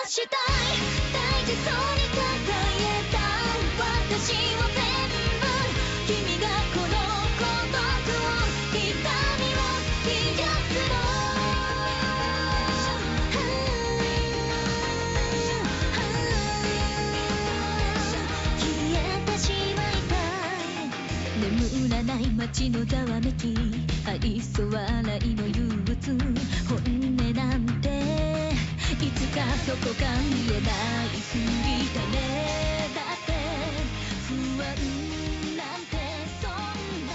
したい大事そうに抱えた私を全部君がこの孤独を痛みを癒すの消えてしまいたい眠らない街のざわめき愛想笑いの憂鬱本音なんていつかどこか見えないふりだねだって不安なんてそんな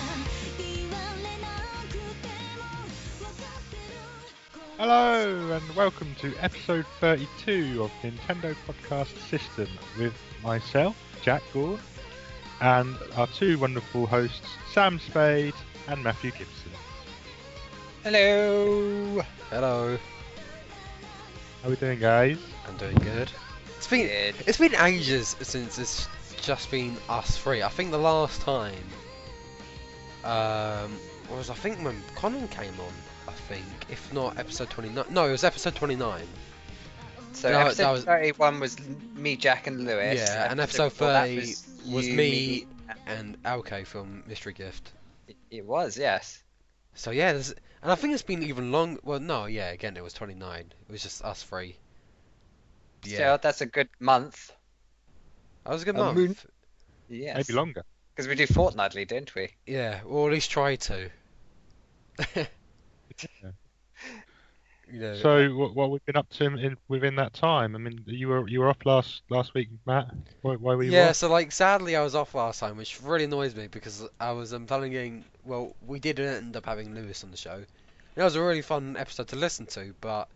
言われなくても分かってる Hello and welcome to episode 32 of Nintendo Podcast System with myself, Jack Gore, and our two wonderful hosts, Sam Spade and Matthew Gibson. Hello. Hello. How are we doing, guys? I'm doing good. It's been ages since it's just been us three. I think the last time was I think when Conan came on. I think if not episode 29. No, it was episode 29. So No, episode that was- 31 was me, Jack, and Lewis. Yeah, and episode before that 30 was you, me and Alke from Mystery Gift. It was, yes. So yeah, and I think it's been even long. Well, no, yeah, again it was 29. It was just us three. Yeah, So that's a good month. that was a good a month. moon- Yes. Maybe longer. Because we do fortnightly, didn't we? Yeah, or at least try to. You know, So, what we've been up to within that time? I mean, you were off last week, Matt. Why were you yeah, off? so like sadly I was off last time, which really annoys me because I was planning. Well, we did end up having Lewis on the show. It was a really fun episode to listen to, but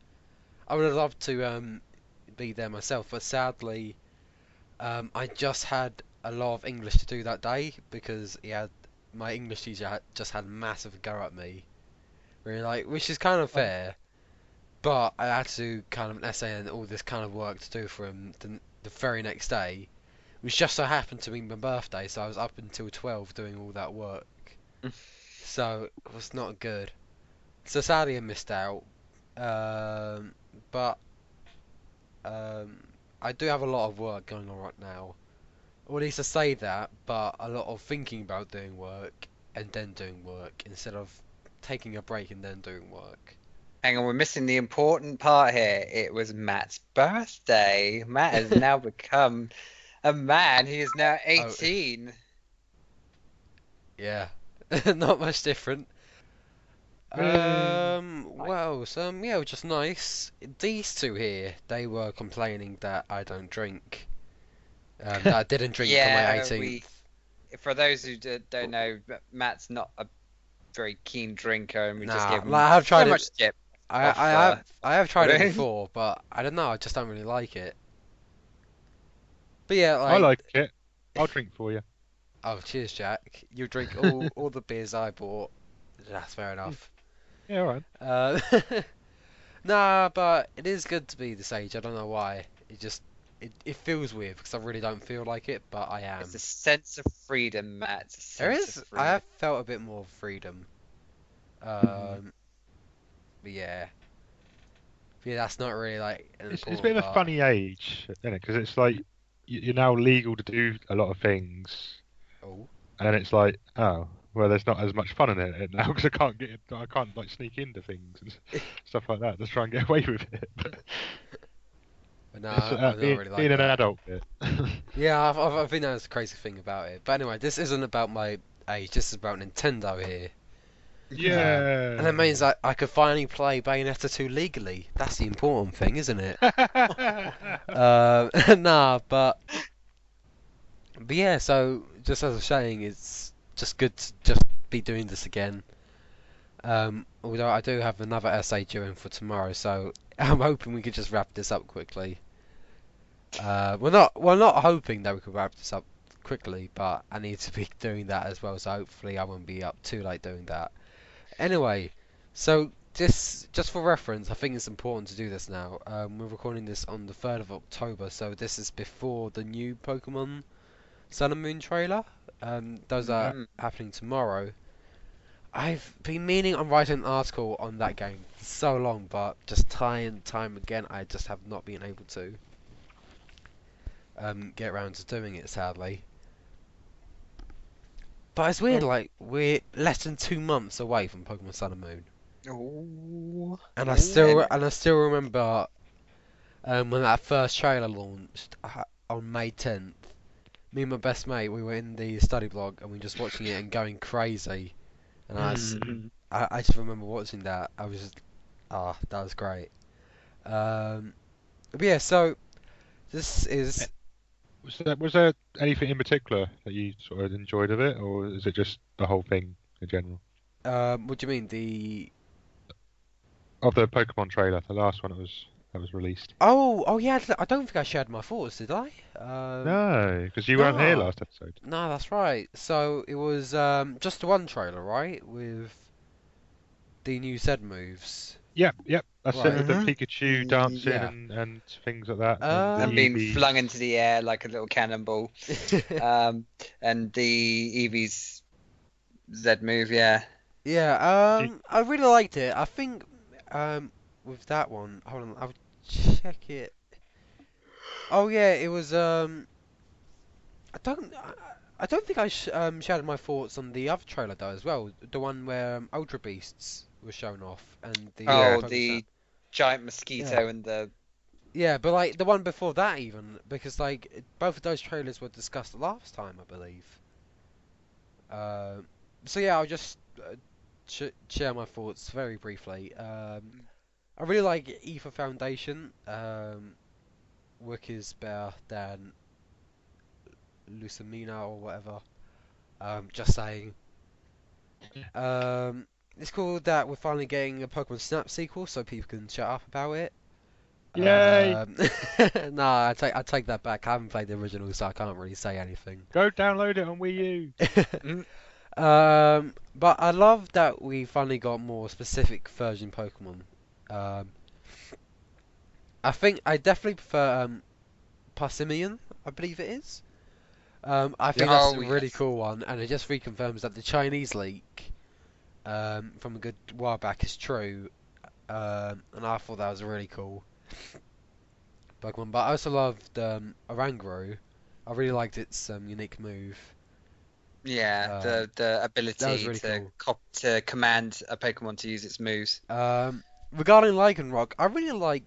I would have loved to be there myself. But sadly, I just had a lot of English to do that day because my English teacher just had a massive go at me, really which is kind of fair. But I had to do kind of an essay and all this kind of work to do for him the very next day, which just so happened to be my birthday, so I was up until 12 doing all that work. So it was not good. So sadly I missed out. But I do have a lot of work going on right now. Or at least I say that, but a lot of thinking about doing work and then doing work instead of taking a break and then doing work. Hang on, we're missing the important part here. It was Matt's birthday. Matt has now become a man. He is now 18. Yeah, not much different. Well, yeah, it was just nice. These two here, they were complaining that I don't drink. That I didn't drink for my 18th. For those who don't know, Matt's not a very keen drinker, and we just Nah, give him like, I have tried so it. much skip. I have tried it Really? before, but I don't know. I just don't really like it. But yeah, I like it. I'll drink for you. Oh, cheers, Jack. You drink all the beers I bought. That's fair enough. Yeah, all right. Nah, but it is good to be this age. I don't know why. It feels weird because I really don't feel like it, but I am. It's a sense of freedom, Matt. It's a There sense is. of I freedom. have felt a bit more freedom. But yeah. But yeah, that's not really like an It's a important bit of a part. funny age, isn't it? Because it's like you're now legal to do a lot of things, Oh. and then it's like, oh, well, there's not as much fun in it now because I can't like sneak into things and stuff like that. Just try and get away with it. But no, It's, I'm not being, really like being an that. adult bit. Yeah, I think that's the crazy thing about it. But anyway, this isn't about my age. This is about Nintendo here. Yeah. And that means that I could finally play Bayonetta 2 legally. That's the important thing, isn't it? Nah, but yeah. So just as I was saying, it's just good to just be doing this again. Although I do have another essay due in for tomorrow, so I'm hoping we could just wrap this up quickly. We're not hoping that we could wrap this up quickly, but I need to be doing that as well. So hopefully I won't be up too late doing that. Anyway, so just for reference, I think it's important to do this now. We're recording this on the 3rd of October, so this is before the new Pokémon Sun and Moon trailer. Those are happening tomorrow. I've been meaning on writing an article on that game for so long, but just time and time again, I just have not been able to get around to doing it, sadly. But it's weird, Oh. like, we're less than 2 months away from Pokemon Sun and Moon. Ooh. And Ooh, I still remember when that first trailer launched on May 10th. Me and my best mate, we were in the study block and we were just watching it and going crazy. And I just remember watching that. I was just, that was great. But yeah, so this is. Was there anything in particular that you sort of enjoyed of it, or is it just the whole thing in general? What do you mean the? Of the Pokemon trailer, the last one that was released. Oh yeah. I don't think I shared my thoughts, did I? No, because you weren't here No. last episode. No, that's right. So it was just the one trailer, right? With the new Z moves. Yep, that's it with the Right. Pikachu dancing Yeah. and things like that. And the being Eevees. flung into the air like a little cannonball. And the Eevee's Z move, yeah. Yeah, I really liked it. I think with that one, hold on, I'll check it. Oh yeah, it was I don't I don't think I shared my thoughts on the other trailer though as well. The one where Ultra Beasts was shown off and the Oh, Pokemon the Snap. giant mosquito and the Yeah, but like the one before that even because like both of those trailers were discussed last time, I believe. So yeah, I'll just share my thoughts very briefly. I really like Ether Foundation. Work is better than Lucamina or whatever. Just saying. It's cool that we're finally getting a Pokemon Snap sequel, so people can shut up about it. Yay! Nah, I take that back. I haven't played the original, so I can't really say anything. Go download it on Wii U. But I love that we finally got more specific version Pokemon. I think I definitely prefer Parsimeon, I believe it is. I think that's a really yes. cool one, and it just reconfirms that the Chinese leak from a good while back is true. And I thought that was really cool Pokemon. But I also loved Oranguru. I really liked its unique move. Yeah, the That was ability really to to command a Pokemon to use its moves. Regarding Lycanroc, I really like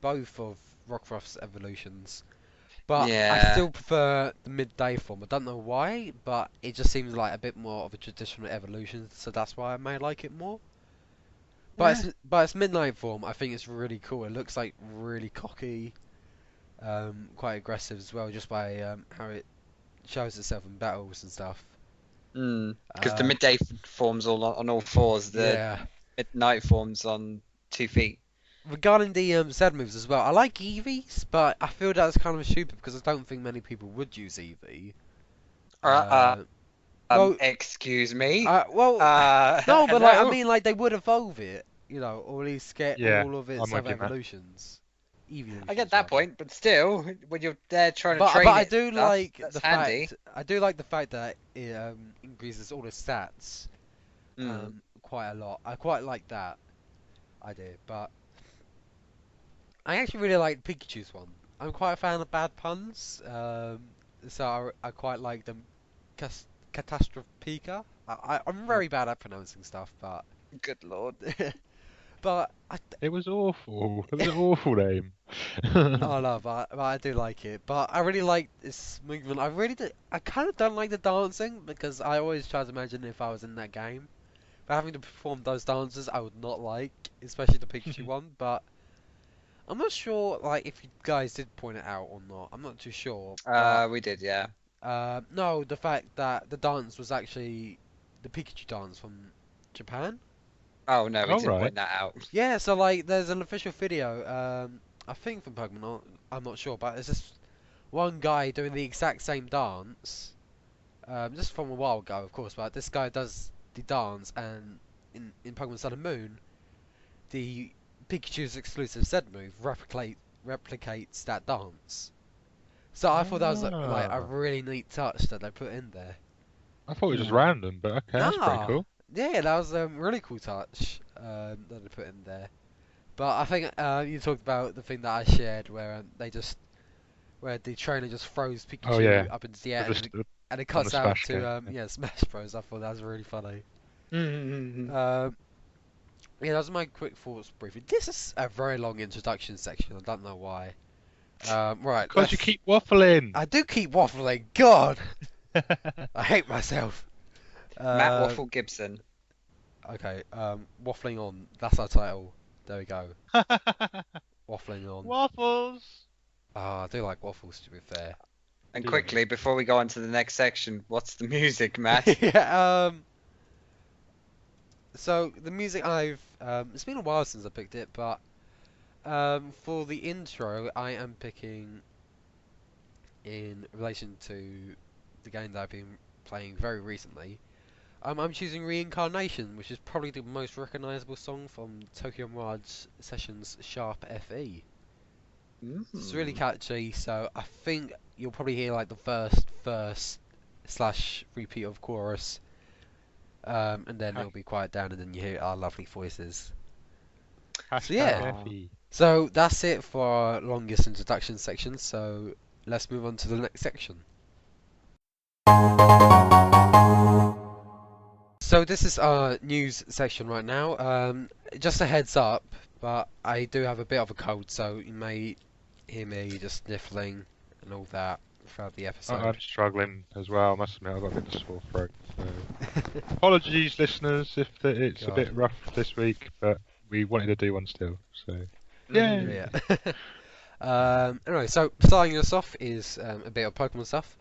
both of Rockruff's evolutions. But I Yeah. still prefer the midday form. I don't know why, but it just seems like a bit more of a traditional evolution, so that's why I may like it more. But its midnight form, I think it's really cool. It looks like really cocky, quite aggressive as well, just by how it shows itself in battles and stuff. Because the midday form's all on all fours, the Yeah. midnight form's on 2 feet. Regarding the Z moves as well, I like Eevees, but I feel that's kind of stupid because I don't think many people would use Eevee. Well, Excuse me. no, but like I hello? mean, like they would evolve it, or at least get Yeah, all of its I'm with other you, Matt. evolutions. I get that point, but still, when you're there trying to But train I it, do and stuff, like that's the handy. fact. I do like the fact that it increases all the stats quite a lot. I quite like that idea, but I actually really like Pikachu's one. I'm quite a fan of bad puns, so I quite like them. Catastrophica. I'm very bad at pronouncing stuff, but Good lord. but It was awful. It was an awful name. oh no, but I do like it. But I really like this movement. I really do. I kind of don't like the dancing because I always try to imagine if I was in that game, but having to perform those dances I would not like, especially the Pikachu one. But I'm not sure, like, if you guys did point it out or not. I'm not too sure. But, We did, yeah. no, the fact that the dance was actually the Pikachu dance from Japan. Oh no, we didn't Alright. point that out. Yeah, so like, there's an official video. I think from Pokemon. I'm not sure, but it's just one guy doing the exact same dance. Just from a while ago, of course. But this guy does the dance, and in Pokemon Sun and Moon, the Pikachu's exclusive Z move replicates that dance. So I thought that was like a really neat touch that they put in there. I thought it was just random, but okay, that's pretty cool. yeah, that was a really cool touch that they put in there. But I think you talked about the thing that I shared where where the trainer just throws Oh Pikachu yeah, up into the air with and it on the cuts out Smash game. to Smash Bros. I thought that was really funny. Mm-hmm. Yeah, those are my quick thoughts briefly. This is a very long introduction section. I don't know why. Right, Because you keep waffling. I do keep waffling. God, I hate myself. Matt Waffle Gibson. Okay, waffling on. That's our title. There we go. Waffling on. Waffles. I do like waffles, to be fair. And Do quickly, before we go on to the next section, what's the music, Matt? Yeah. So the music it's been a while since I picked it, but for the intro, I am picking in relation to the game that I've been playing very recently. I'm choosing Reincarnation, which is probably the most recognizable song from Tokyo Mirage Sessions Sharp FE. It's really catchy, so I think you'll probably hear like the first verse slash repeat of chorus, and then it'll be quiet down, and then you hear our lovely voices. Hashtag yeah. FE. So that's it for our longest introduction section, so let's move on to the next section. So this is our news section right now. Just a heads up, but I do have a bit of a cold, so you may hear me just sniffling and all that throughout the episode. I'm struggling as well. I must admit, I've got a bit of a sore throat. So. Apologies, listeners, if it's a bit rough this week, but we wanted to do one still. So, yeah. Anyway, so starting us off is a bit of Pokemon stuff.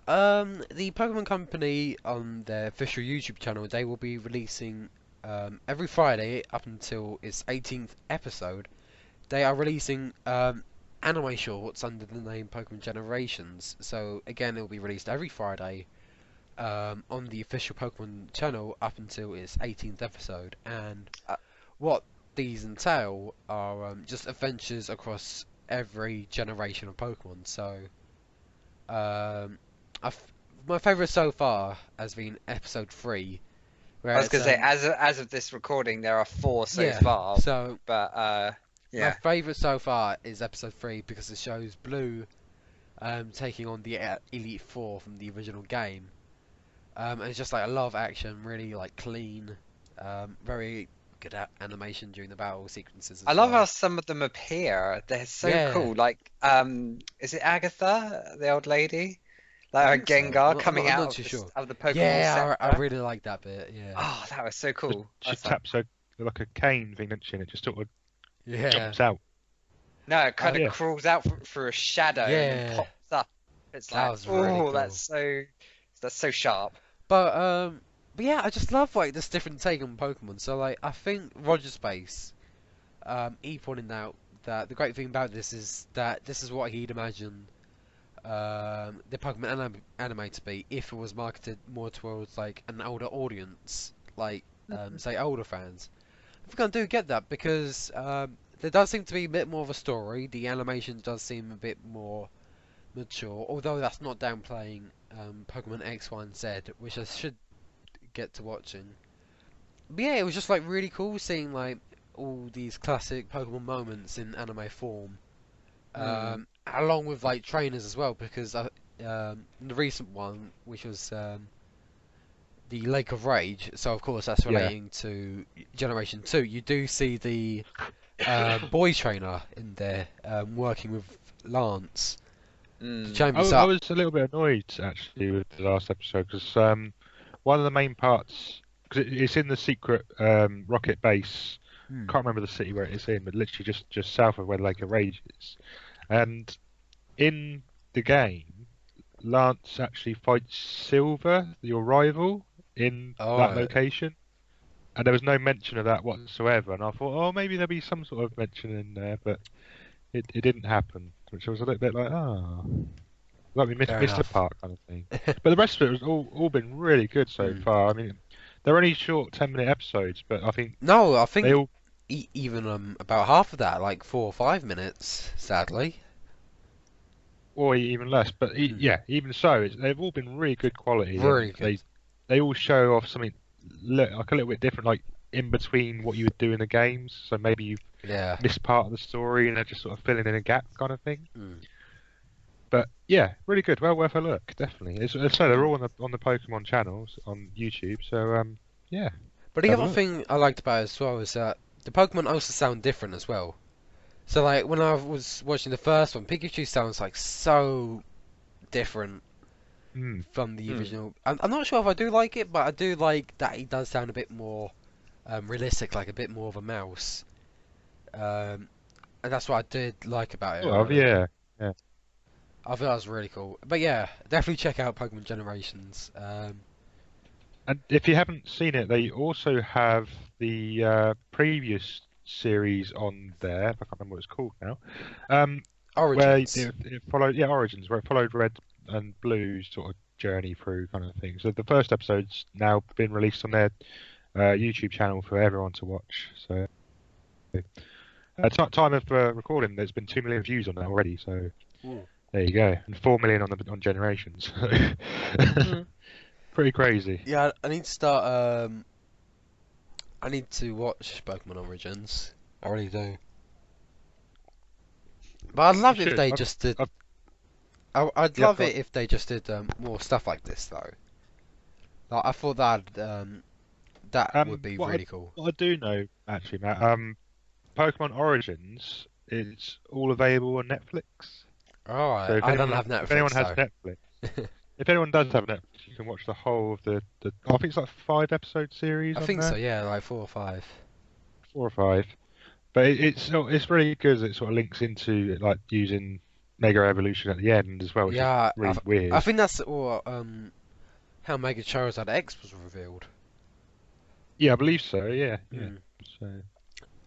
The Pokemon Company on their official YouTube channel, they will be releasing every Friday up until its 18th episode. They are releasing anime shorts under the name Pokemon Generations. So again, it will be released every Friday on the official Pokemon channel up until its 18th episode. And what these entail are just adventures across every generation of Pokemon. So my favourite so far has been episode 3. I was going to say, as of this recording, there are 4 so far. So, but yeah. My favourite so far is episode 3 because it shows Blue taking on the Elite Four from the original game. And it's just like a lot of action, really like clean, very good animation during the battle sequences. I love how some of them appear. They're so cool. Like, is it Agatha, the old lady? Like her Gengar coming out of the Pokemon Yeah, I really like that bit. Yeah. Oh, that was so cool. She taps like a cane thing, doesn't she? And it just sort of jumps out. No, it kind of crawls out through a shadow and then pops up. It's like, really cool. that's so sharp. But yeah, I just love like this different take on Pokemon. So like, I think Roger Space, he pointed out that the great thing about this is that this is what he'd imagine the Pokemon anime to be if it was marketed more towards like an older audience, like say older fans. I think I do get that because there does seem to be a bit more of a story. The animation does seem a bit more mature, although that's not downplaying Pokemon X, Y, and Z, which I should get to watching. But yeah, it was just like really cool seeing like all these classic Pokemon moments in anime form. Along with like trainers as well, because the recent one, which was the Lake of Rage, so of course that's relating to Generation 2, you do see the boy trainer in there working with Lance. I was a little bit annoyed actually with the last episode because one of the main parts, because it's in the secret rocket base, can't remember the city where it is in, but literally just south of where the Lake of Rage is. And in the game, Lance actually fights Silver, your rival, in that location. And there was no mention of that whatsoever. And I thought, oh, maybe there'll be some sort of mention in there, but it didn't happen. Which I was a little bit like, like we missed the part kind of thing. But the rest of it was all been really good so far. I mean, they're only short 10-minute episodes, but I think they all... even about half of that, like 4 or 5 minutes, sadly. Or even less, but yeah, even so, they've all been really good quality. Really good. They all show off something like a little bit different, like in between what you would do in the games. So maybe you've Yeah. missed part of the story and they're just sort of filling in a gap kind of thing. Mm. But yeah, really good. Well worth a look, definitely. So they're all on the Pokemon channels on YouTube. So yeah. But the Have a other look. thing I liked about it as well is that the Pokemon also sound different as well. So like when I was watching the first one, Pikachu sounds like so different Mm. from the original. I'm not sure if I do like it, but I do like that he does sound a bit more realistic, like a bit more of a mouse. And that's what I did like about it. Well, Really. yeah. Yeah. I thought that was really cool. But yeah, definitely check out Pokemon Generations. And if you haven't seen it, they also have the previous series on there. I can't remember what it's called now. Where Origins. it followed, Origins, where it followed Red and Blue's sort of journey through kind of thing. So the first episode's now been released on their YouTube channel for everyone to watch. So at time of recording, there's been 2 million views on that already. So Ooh. there you go, and 4 million on Generations. Pretty crazy. Yeah, I need to start. I need to watch Pokemon Origins. I really do. But I'd love You if should. they I've- just did. I've- I'd Yeah, love go it if they just did more stuff like this though. Like I thought that would be really cool. What I do know, actually, Matt, Pokemon Origins is all available on Netflix. So Alright, I don't have if anyone Netflix has Netflix, if anyone does have Netflix, you can watch the whole of the I think it's like 5 episode series I on think there, so. Yeah, like 4 or 5. 4 or 5. But it's really good as it sort of links into like using Mega Evolution at the end as well, which is Yeah, really weird. I think that's what how Mega Charizard X was revealed. Yeah, I believe so. Yeah. Mm. So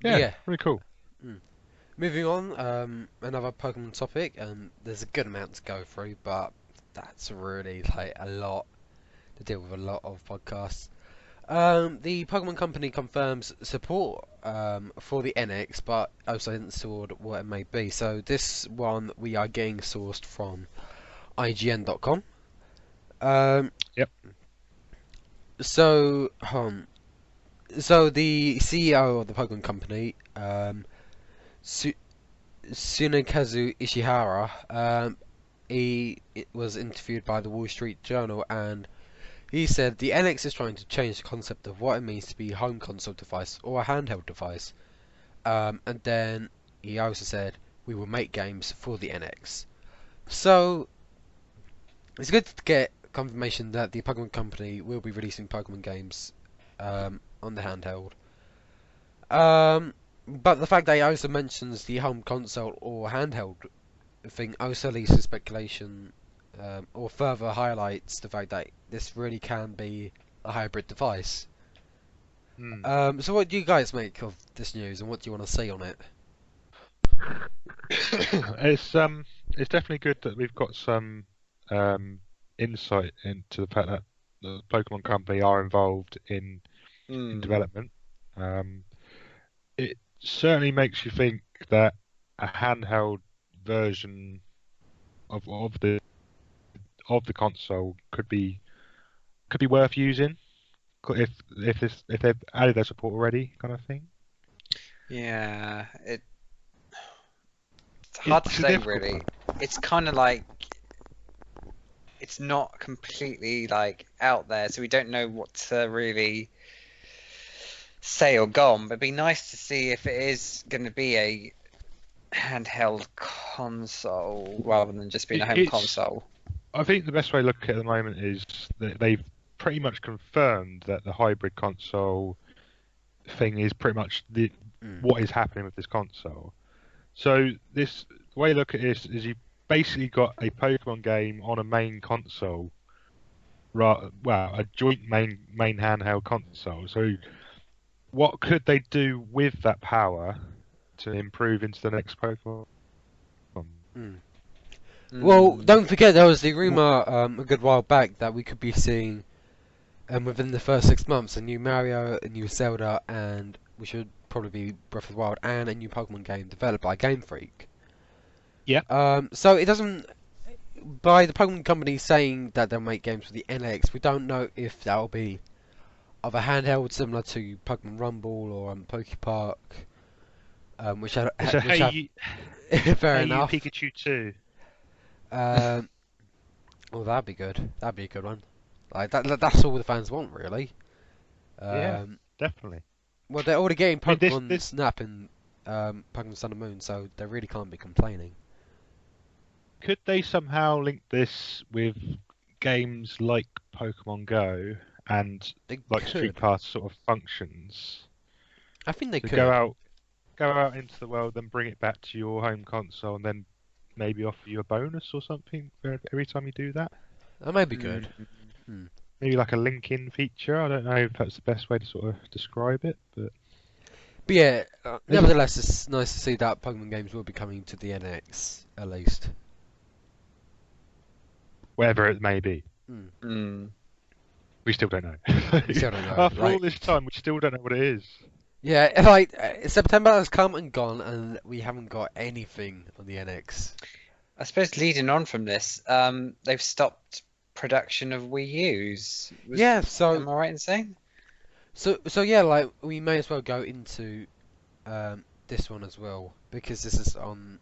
But yeah, yeah. really cool. Moving on, another Pokemon topic. There's a good amount to go through, but that's really like a lot to deal with. A lot of podcasts. The Pokemon Company confirms support for the NX, but also hasn't stored what it may be. So this one we are getting sourced from IGN.com. Yep. So, so the CEO of the Pokemon Company, Tsunekazu Ishihara, he was interviewed by the Wall Street Journal, and he said the NX is trying to change the concept of what it means to be a home console device or a handheld device. And then he also said we will make games for the NX. So it's good to get confirmation that the Pokemon Company will be releasing Pokemon games on the handheld. But the fact that he also mentions the home console or handheld thing also leads to speculation, or further highlights the fact that this really can be a hybrid device. So what do you guys make of this news, and what do you want to say on it? It's definitely good that we've got some insight into the fact that the Pokemon Company are involved in development. It certainly makes you think that a handheld version of the console could be worth using if they've added their support already, kind of thing. Yeah, it's hard to It's a say difficult really. one. It's kind of like it's not completely like out there, so we don't know what to really say or go on. But it'd be nice to see if it is going to be a handheld console rather than just being a home console. I think the best way to look at it at the moment is that they've pretty much confirmed that the hybrid console thing is pretty much what is happening with this console. So the way to look at this is you basically got a Pokemon game on a main console, a joint main handheld console. So what could they do with that power to improve into the next Pokemon? Well, don't forget there was the rumor a good while back that we could be seeing within the first 6 months a new Mario, a new Zelda, and we should probably be Breath of the Wild, and a new Pokemon game developed by Game Freak. Yeah. So it doesn't. By the Pokemon Company saying that they'll make games for the NX, we don't know if that'll be of a handheld similar to Pokemon Rumble or Pokepark, which I It's a which Hey, fair Hey You enough. Pikachu 2. Um, well, that'd be good. That'd be a good one. Like that's all the fans want, really. Yeah, Um, definitely. well, they're already getting I mean, Pokemon Snap and Pokemon Sun and Moon, so they really can't be complaining. could they somehow link this with games like Pokemon Go and They like Street could. Pass sort of functions? I think they So could. go out into the world, then bring it back to your home console, and then maybe offer you a bonus or something for every time you do that. That might be good. Mm. Maybe like a link-in feature. I don't know if that's the best way to sort of describe it, but But yeah, nevertheless, it's nice to see that Pokemon games will be coming to the NX at least. whatever it may be, Mm. we still don't know. We still don't know. After all this time, we still don't know what it is. Yeah, like September has come and gone, and we haven't got anything on the NX. I suppose leading on from this, they've stopped production of Wii U's. Yeah, so Am I right in saying? so yeah, like we may as well go into this one as well because this is on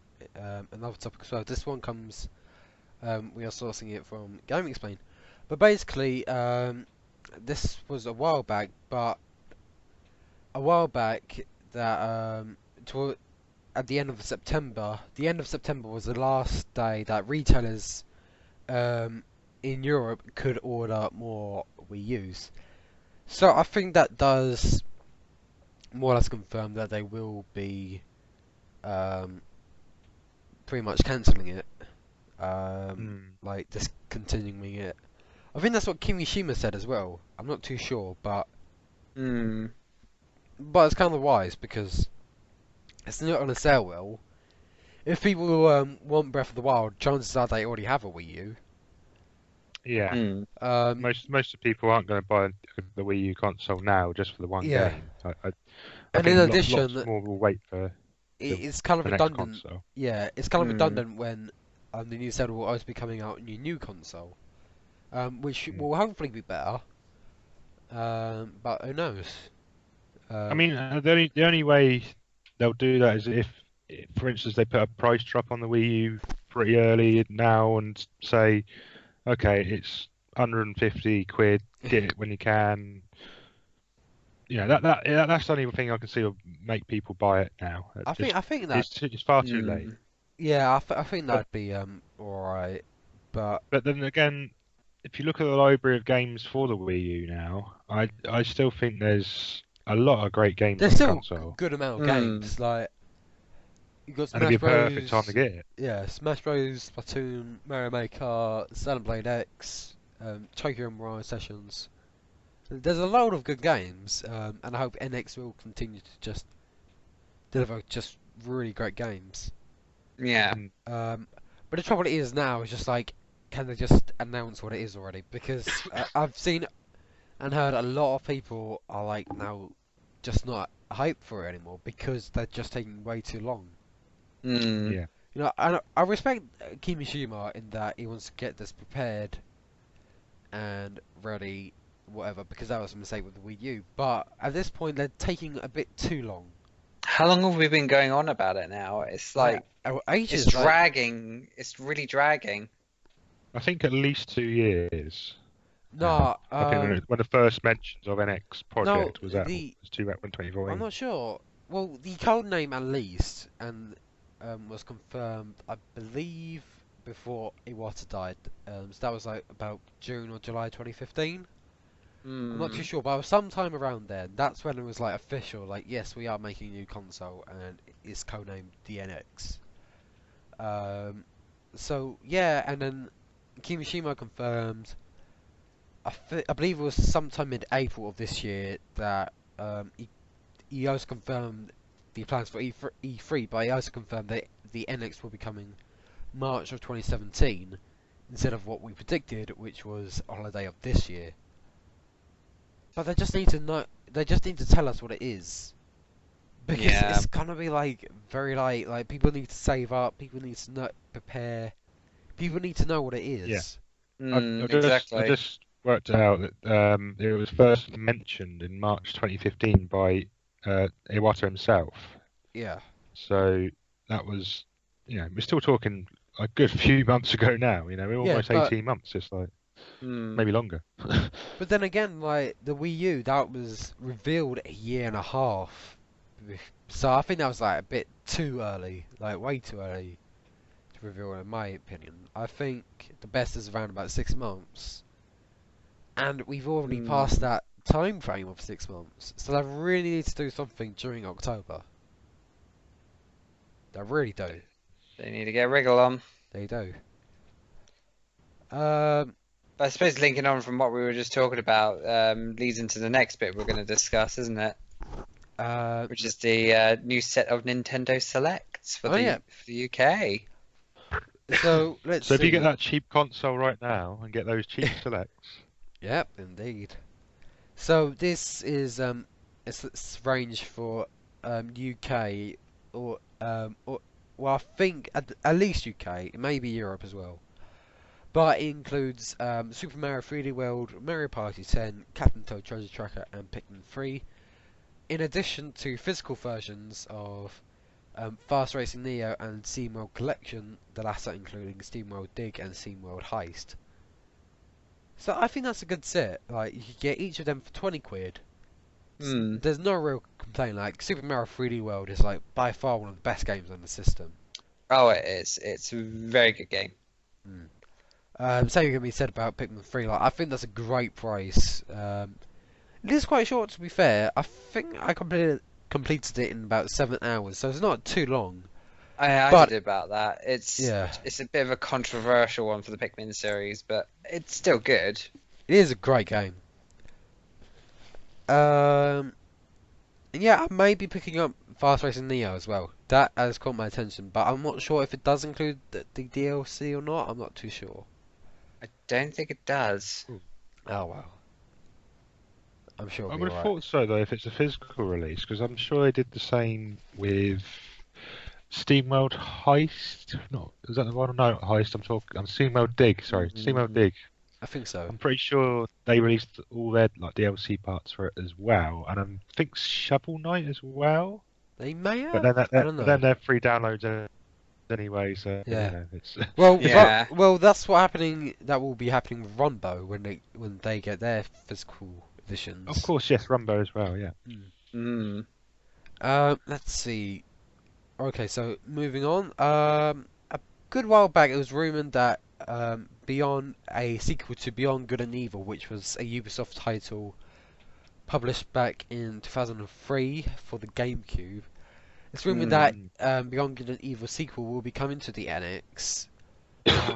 another topic as well. This one comes, we are sourcing it from Gaming Explain, but basically this was a while back, that at the end of September. The end of September was the last day that retailers in Europe could order more Wii U's. So I think that does more or less confirm that they will be pretty much cancelling it, like discontinuing it. I think that's what Kimishima said as well. I'm not too sure, but it's kind of wise because it's not going to sell well. If people want Breath of the Wild, chances are they already have a Wii U. Yeah. Most of the people aren't going to buy the Wii U console now just for the one Yeah. game. I And think in addition, lots more will wait for it's kind of the next redundant. console. Yeah, it's kind of redundant when the new Zelda will always be coming out in your new console, which will hopefully be better. But who knows? I mean, the only way they'll do that is if, for instance, they put a price drop on the Wii U pretty early now and say, okay, it's 150 quid, get it when you can. You know, that's the only thing I can see will make people buy it now. I think that it's far too late. Yeah, I think that'd be alright, but then again, if you look at the library of games for the Wii U now, I still think there's a lot of great games there's on still console. a good amount of games. Like you got And it'd Smash be a Bros. perfect time to get it. Yeah, Smash Bros, Splatoon, Mario Maker, Blade X, Tokyo Mirage Sessions. There's a load of good games, and I hope NX will continue to just deliver just really great games. Yeah. But the trouble is now is just like, can they just announce what it is already? Because I've seen and heard a lot of people are like now just not hyped for it anymore because they're just taking way too long. Yeah. You know, I respect Kimishima in that he wants to get this prepared and ready, whatever, because that was a mistake with the Wii U. But at this point, they're taking a bit too long. How long have we been going on about it now? It's like ages. It's dragging. It's really dragging. I think at least 2 years. No, I think when the first mentions of NX project was out, it was 2014. I'm not sure. Well, the code name at least, and was confirmed, I believe, before Iwata died. So that was like about June or July 2015. I'm not too sure, but it was sometime around then. That's when it was like official, like yes, we are making a new console, and it's codenamed DNX. So yeah, and then Kimishima confirmed. I believe it was sometime mid-April of this year that he also confirmed the plans for E3, but he also confirmed that the NX will be coming March of 2017 instead of what we predicted, which was a holiday of this year. But they just need to know. They just need to tell us what it is, because it's gonna be like very late. Like people need to save up. People need to prepare. People need to know what it is. Yeah. Exactly. I just worked out that it was first mentioned in March 2015 by Iwata himself. Yeah. So that was, we're still talking a good few months ago now. We're Yeah, almost but 18 months. It's like Hmm. maybe longer. But then again, like the Wii U, that was revealed a year and a half. So I think that was like a bit too early, like way too early to reveal, in my opinion. I think the best is around about 6 months, and we've already passed Hmm. that time frame of 6 months. So they really need to do something during October. They really do. They need to get a wriggle on. They do. Um, But I suppose linking on from what we were just talking about leads into the next bit we're going to discuss, isn't it? uh, Which is the new set of Nintendo Selects for oh yeah. for the UK. So let's So if you see. get that cheap console right now and get those cheap selects, Yep, indeed. So this is it's range for UK or well, I think at least UK, it may be Europe as well. But it includes Super Mario 3D World, Mario Party 10, Captain Toad Treasure Tracker, and Pikmin 3. In addition to physical versions of Fast Racing Neo and SteamWorld Collection, the latter including SteamWorld Dig and SteamWorld Heist. So I think that's a good set. Like you could get each of them for 20 quid. Hmm. There's no real complaint. Like Super Mario 3D World is like by far one of the best games on the system. Oh, it is. It's a very good game. Same can be said about Pikmin 3. Like I think that's a great price. It is quite short to be fair. I think I completed it in about 7 hours, so it's not too long. I But- did about that. Yeah. It's a bit of a controversial one for the Pikmin series, but it's still good. It is a great game. And yeah, I may be picking up Fast Racing Neo as well. That has caught my attention, but I'm not sure if it does include the DLC or not. I'm not too sure. I don't think it does. Oh well. I'm sure I it'll be would have alright. thought so though if it's a physical release, because I'm sure they did the same with SteamWorld Heist. No, is that the one? No, not Heist. I'm SteamWorld Dig. Sorry, SteamWorld Dig. I think so. I'm pretty sure they released all their like DLC parts for it as well, and I think Shovel Knight as well. They may have. But then I don't know. but then they're free downloads anyway, so Yeah. it's Well, Yeah. well, that's what happening. That will be happening with Runbow when they get their physical editions. of course yes, Rumbo as well, yeah. Hmm. Let's see. Okay, so moving on. A good while back, it was rumored that Beyond a sequel to Beyond Good and Evil, which was a Ubisoft title published back in 2003 for the GameCube. It's rumored that Beyond Good and Evil sequel will be coming to the NX,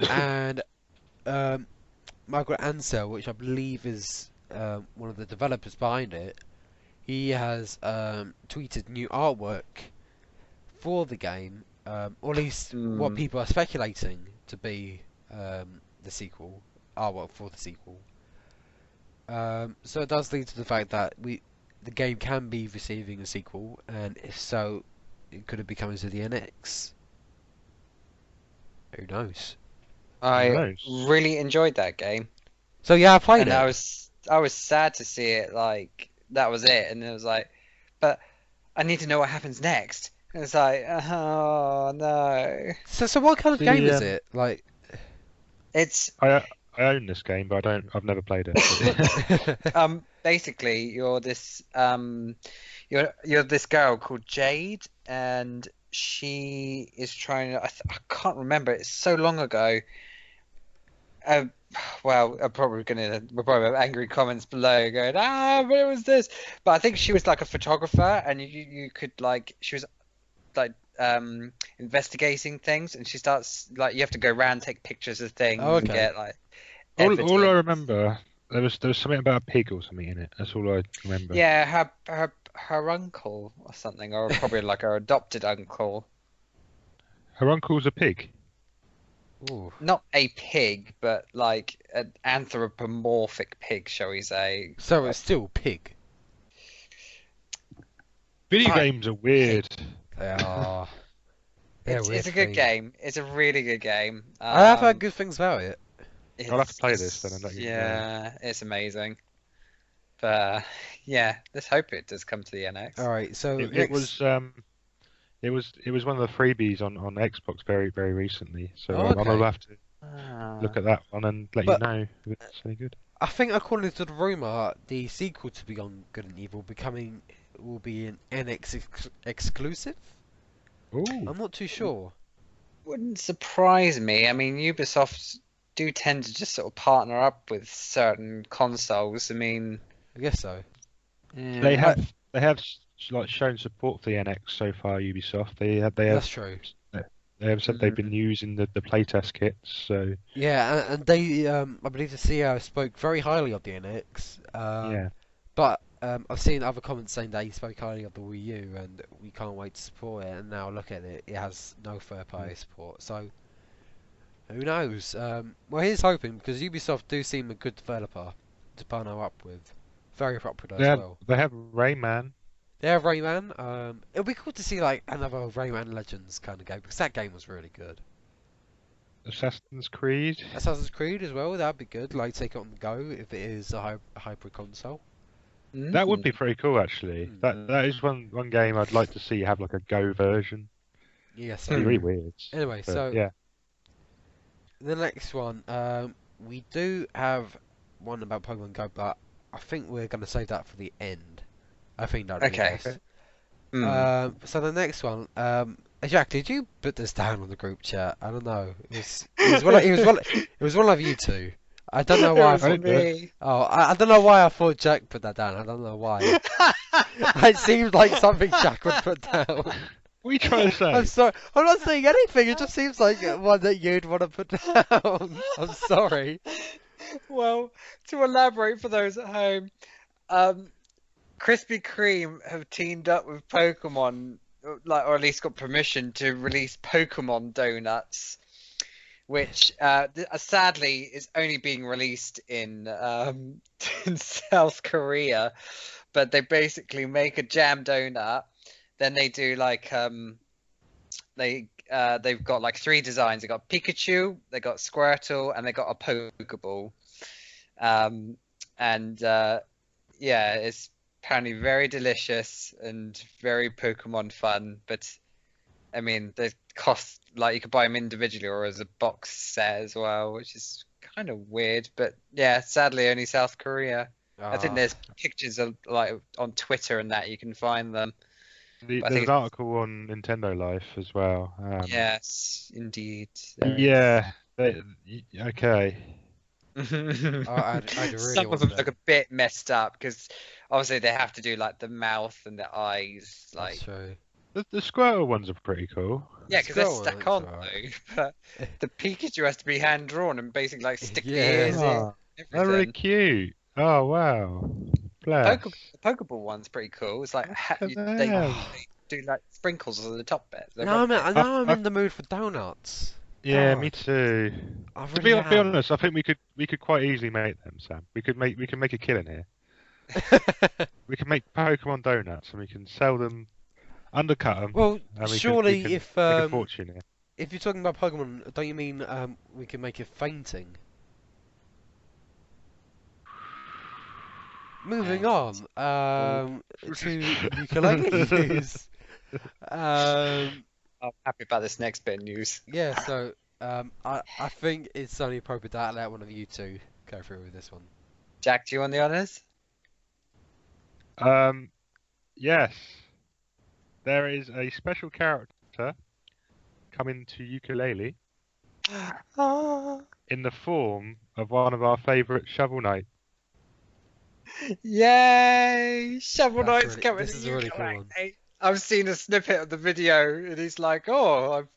and Michael Ansel, which I believe is one of the developers behind it, he has tweeted new artwork for the game, or at least what people are speculating to be the sequel, artwork for the sequel. So it does lead to the fact that the game can be receiving a sequel, and if so, it could it be coming to the NX? Who knows? I really enjoyed that game, So yeah, I played and it. I was sad to see it like that was it, and it was like, but I need to know what happens next. And it's like, oh no. So what kind of game is it? Like, It's I own this game, but I've never played it. basically you're this you're this girl called Jade, and she is trying to I can't remember, it's so long ago. Well, we'll probably have angry comments below going, but it was this. But I think she was like a photographer, and you could like she was like investigating things, and she starts like you have to go around take pictures of things Oh, and okay. get like all I evidence. remember, there was something about a pig or something in it. That's all I remember. Yeah, her uncle or something, or probably like her adopted uncle. Her uncle's a pig. ooh. Not a pig, but like an anthropomorphic pig, shall we say? So it's still pig. Video Fine. games are weird. They are. They're It's weird a good thing. game. It's a really good game. I have heard good things about it. I'll have to play this then and let you know. Yeah, it's amazing. But yeah, let's hope it does come to the NX. All right, so It next... was one of the freebies on Xbox very very recently. So Oh, I'll okay. have to look at that one and let But- you know if it's any good. I think according to the rumor, the sequel to Beyond Good and Evil will be an NX exclusive. Ooh. I'm not too sure. Wouldn't surprise me. I mean, Ubisoft do tend to just sort of partner up with certain consoles. I mean, I guess so. yeah. They have like shown support for the NX so far. Ubisoft That's true. they have said they've been using the playtest kits. So Yeah, and they, I believe the CEO spoke very highly of the NX. yeah, But I've seen other comments saying that he spoke highly of the Wii U, and we can't wait to support it. And now look at it; it has no third-party support. So who knows? Well, here's hoping, because Ubisoft do seem a good developer to partner up with. Very popular as well. they have Rayman. They have Rayman. It'll be cool to see like another Rayman Legends kind of game, because that game was really good. Assassin's Creed. Assassin's Creed as well, that'd be good. Like take it on the go if it is a hybrid console. That would be pretty cool, actually. That is one game I'd like to see have like a Go version. Yes. It'd be really weird. Anyway, But, so yeah, the next one, we do have one about Pokemon Go, but I think we're gonna save that for the end. I think that'd be Okay. best. Hmm. So the next one, Jack, did you put this down on the group chat? I don't know. It was one of you two. I don't know why. It was me. I don't know why I thought Jack put that down. I don't know why. It seemed like something Jack would put down. what are you trying to say? I'm sorry. I'm not saying anything. It just seems like one that you'd want to put down. I'm sorry. Well, to elaborate for those at home, Krispy Kreme have teamed up with Pokemon, or at least got permission to release Pokemon donuts, which sadly is only being released in in South Korea. But they basically make a jam donut, then they do like they've got like 3 designs. They got Pikachu, they got Squirtle, and they got a Pokeball. Yeah, it's apparently very delicious and very Pokemon fun. But I mean, they cost like you could buy them individually or as a box set as well, which is kind of weird. But yeah, sadly, only South Korea. I think there's pictures of like on Twitter and that you can find them. There's an article on Nintendo Life as well. Yes, indeed. Yeah. Okay. I'd really Some of them look a bit messed up because obviously they have to do like the mouth and the eyes, like That's true. The Squirtle ones are pretty cool. yeah, because they're Squirrel stuck ones on are though. But the Pikachu has to be hand drawn and basically like stick the Yeah. ears in. Oh, they're really Everything. cute. Oh wow. Bless. The Pokeball one's pretty cool. It's like Look at they them. do like sprinkles on the top bit. Now I'm in the mood for donuts. Yeah, God. me too. I To really be am. honest, I think we could quite easily make them, Sam. We can make a killing here. We can make Pokemon donuts and we can sell them, undercut them. Well, and we surely can if make a fortune here. if you're talking about Pokemon, don't you mean we can make it fainting? Moving on to Yooka-Laylee. I'm happy about this next bit of news. Yeah, so I think it's only appropriate that I let one of you two go through with this one. Jack, do you want the honours? Yes. There is a special character coming to Yooka-Laylee in the form of one of our favourite Shovel Knight. Yay! Shovel That's Knight's really- coming this to is a really cool Yooka-Laylee. one. I've seen a snippet of the video, and he's like, "Oh,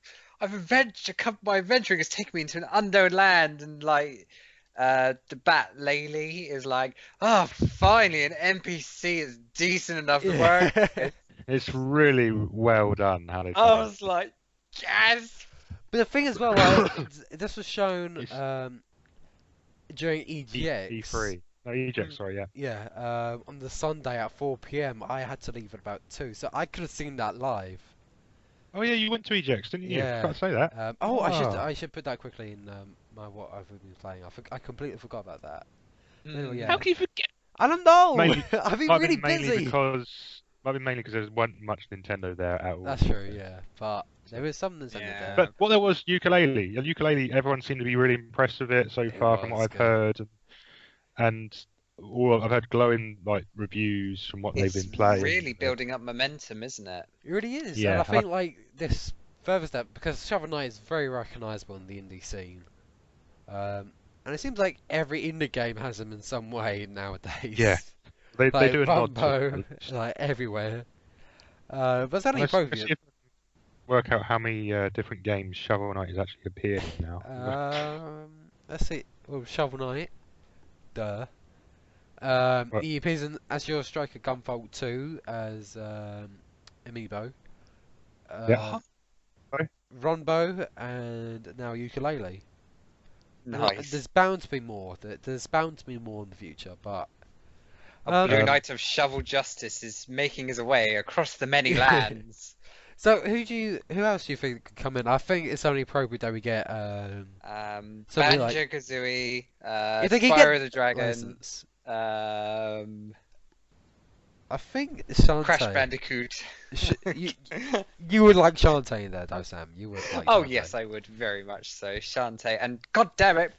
I've adventured. My adventuring has taken me into an unknown land," and like, the bat Laylee is like, "Oh, finally an NPC is decent enough to work." with." It's really well done how they I done it. was like, "Yes!" But the thing as well, this was shown during EGX. E3. No, EGX, sorry, yeah. Yeah, on the Sunday at 4 PM. I had to leave at about 2, so I could have seen that live. Oh yeah, you went to Ejects, didn't you? Yeah. Forgot to say that. I should put that quickly in my what I've been playing. I completely forgot about that. Anyway, Mm. How yeah. can you forget? I don't know. Mainly, I've been might have really been mainly busy. because there wasn't much Nintendo there at all. That's true, yeah. But there is some Nintendo Yeah. there. But what there was ukulele. A ukulele, everyone seemed to be really impressed with it so It far, from what was I've good. heard, and I've heard glowing like reviews from what they've It's been playing. really building up momentum, isn't it? It really is, and Yeah, I think like this further step because Shovel Knight is very recognisable in the indie scene, and it seems like every indie game has them in some way nowadays. Yeah, they like do a nod to it, Rumbo, at least. like everywhere. But it's only Let's appropriate. see if I can work out how many different games Shovel Knight has actually appeared in now. Let's see. Well, Shovel Knight, duh. Right. He appears in as your Striker Gunvolt 2 as Amiibo. Yeah. Sorry? Ronbo and now Yooka-Laylee. Nice. There's bound to be more. There's bound to be more in the future, but A Blue Um, Knight of Shovel Justice is making his way across the many lands. so who else do you think could come in? I think it's only appropriate that we get somebody like Banjo-Kazooie, if they can Spyro get the Dragon, license. um, I think Shantae. Crash Bandicoot. You would like Shantae in there, though, Sam. You would like. Oh Shantae. yes, I would very much so. Shantae, and god damn it,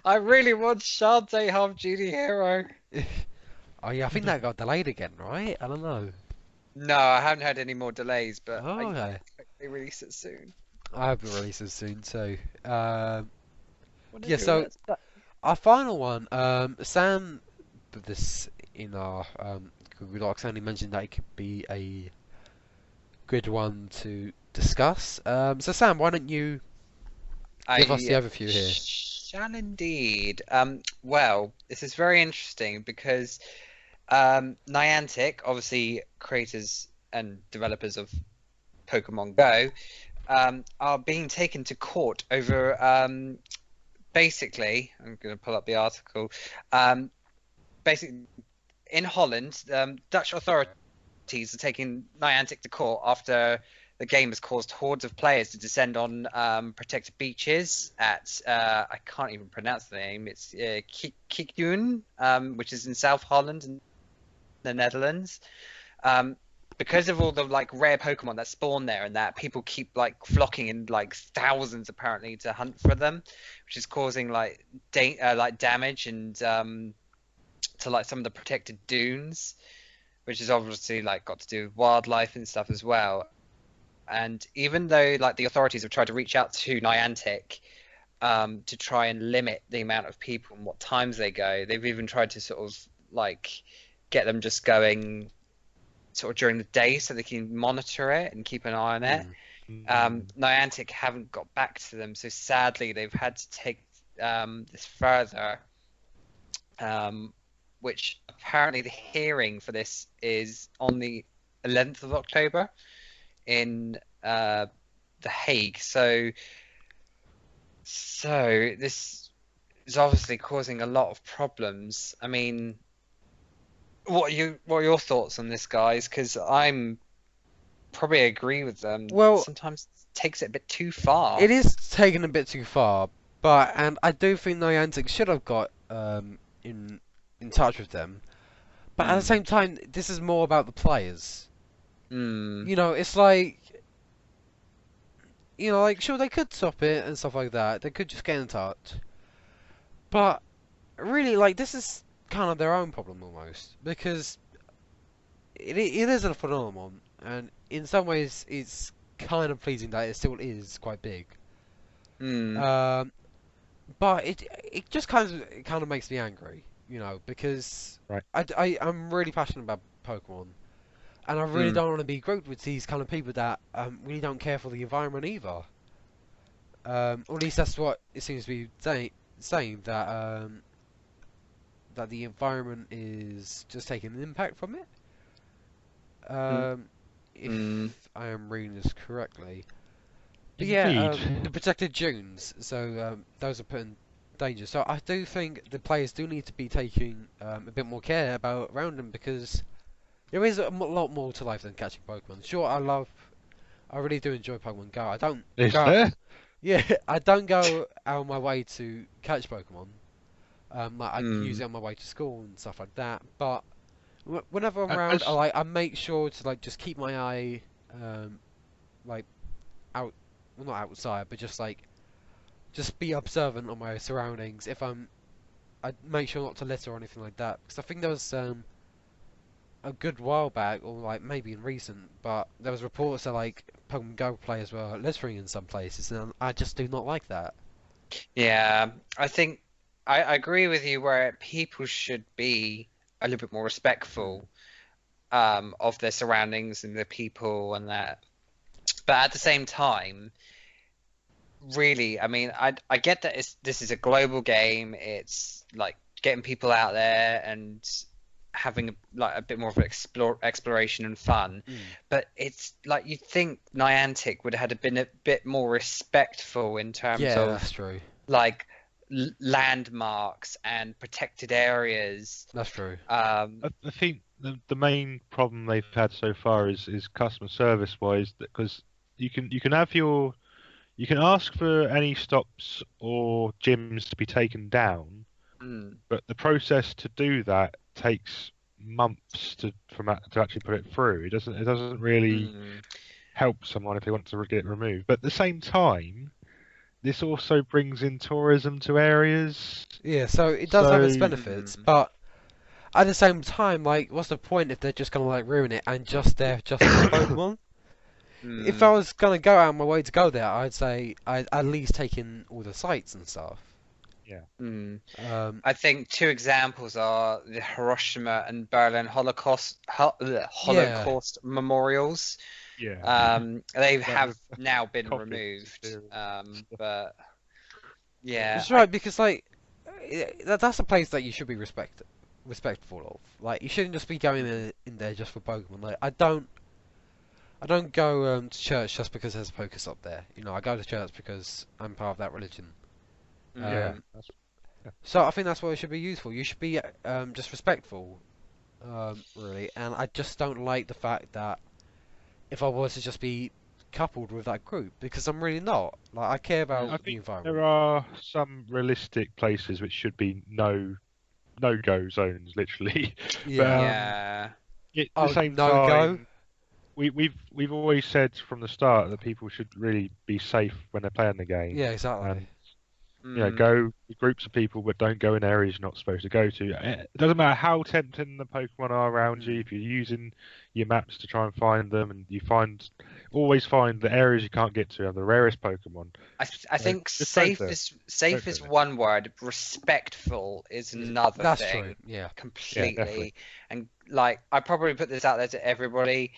I really want Shantae Half Genie Hero. Oh yeah, I think that got delayed again, right? I don't know. No, I haven't had any more delays, but Oh, I okay. hope they release it soon. I hope it releases soon too. What Yeah, is it? so- What's that? Our final one, Sam, put this in our Google Docs, only mentioned that it could be a good one to discuss. So Sam, why don't you give us the overview here? Shall indeed. Well, this is very interesting because Niantic, obviously creators and developers of Pokemon Go, are being taken to court over basically, I'm going to pull up the article. Basically, in Holland, Dutch authorities are taking Niantic to court after the game has caused hordes of players to descend on protected beaches at I can't even pronounce the name. It's Kikdoen, which is in South Holland in the Netherlands. Because of all the like rare Pokemon that spawn there, and that people keep like flocking in like thousands apparently to hunt for them, which is causing like damage and to like some of the protected dunes, which is obviously like got to do with wildlife and stuff as well. And even though like the authorities have tried to reach out to Niantic to try and limit the amount of people and what times they go, they've even tried to sort of like get them just going sort of during the day so they can monitor it and keep an eye on it. Niantic haven't got back to them, so sadly they've had to take this further, which apparently the hearing for this is on the 11th of October in The Hague. So this is obviously causing a lot of problems. I mean, what are your thoughts on this, guys? Because I'm probably agree with them. Well, sometimes it takes it a bit too far. It is taken a bit too far, and I do think Niantic should have got in touch with them. But at the same time, this is more about the players. You know, it's like, sure, they could stop it and stuff like that. They could just get in touch. But really, like, this is kind of their own problem almost, because it is a phenomenon, and in some ways, it's kind of pleasing that it still is quite big. But it just kind of makes me angry, because Right. I'm really passionate about Pokemon. And I really don't want to be grouped with these kind of people that really don't care for the environment either. Or at least that's what it seems to be saying that that the environment is just taking an impact from it. If I am reading this correctly. But yeah, the protected dunes. So those are put in danger. So I do think the players do need to be taking a bit more care around them, because there is a lot more to life than catching Pokemon. Sure, I love I really do enjoy Pokemon Go. I don't Is go, there? yeah, I don't go out of my way to catch Pokemon. Like I use Mm. it on my way to school and stuff like that. But whenever I'm A- around, As I make sure to like just keep my eye, like out, well not outside, but just be observant on my surroundings. If I make sure not to litter or anything like that, because I think there was a good while back, or like maybe in recent, but there was reports that like Pokemon Go players were littering in some places, and I just do not like that. Yeah, I think I agree with you where people should be a little bit more respectful of their surroundings and their people and that. But at the same time, really, I mean, I get that this is a global game. It's like getting people out there and having like a bit more of an exploration and fun. Mm. But it's like you'd think Niantic would have been a bit more respectful in terms Yeah, of that's true. like landmarks and protected areas. That's true. I think the main problem they've had so far is customer service wise, because you can have your you can ask for any stops or gyms to be taken down, mm, but the process to do that takes months to actually put it through. It doesn't really mm, help someone if they want to get it removed. But at the same time, this also brings in tourism to areas. Yeah, so it does have its So benefits, mm, but at the same time, like, what's the point if they're just gonna like ruin it and just there just for the Pokemon? If I mm. was gonna go out of my way to go there, I'd say I'd at least take in all the sights and stuff. yeah, Mm. Um, I think two examples are the Hiroshima and Berlin yeah, Holocaust memorials. yeah, They that have was now been conflict removed. experience. But yeah, it's right because like that's a place that you should be respectful of. Like you shouldn't just be going in there just for Pokemon. Like I don't go to church just because there's a Pokestop there. You know, I go to church because I'm part of that religion. Yeah, mm, So I think that's what it should be used for. You should be just respectful, really. And I just don't like the fact that if I was to just be coupled with that group, because I'm really not. Like I care I about the think environment. there are some realistic places which should be no go zones, literally. But Yeah. yeah, at the Oh, same no go. time, we've always said from the start that people should really be safe when they're playing the game, Yeah, exactly. and mm, go with groups of people, but don't go in areas you're not supposed to go to. It doesn't matter how tempting the Pokemon are around you. Mm. If you're using your maps to try and find them, and always find the areas you can't get to are the rarest Pokemon. I So think just don't safe do it. is safe Don't is do it. one word. Respectful is another That's thing. true. Yeah. Yeah, definitely. Completely. And like I probably put this out there to everybody.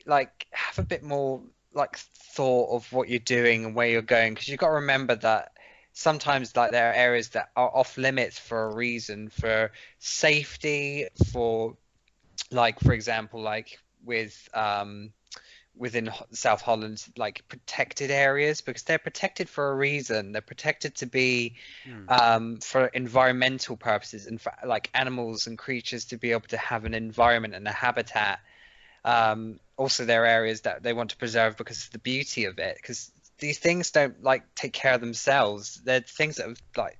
Like have a bit more like thought of what you're doing and where you're going, because you've got to remember that sometimes like there are areas that are off limits for a reason, for safety, for like for example like with within South Holland, like protected areas, because they're protected for a reason. They're protected to be for environmental purposes and for like animals and creatures to be able to have an environment and a habitat. Also, there are areas that they want to preserve because of the beauty of it. Because these things don't like take care of themselves. They're things that have like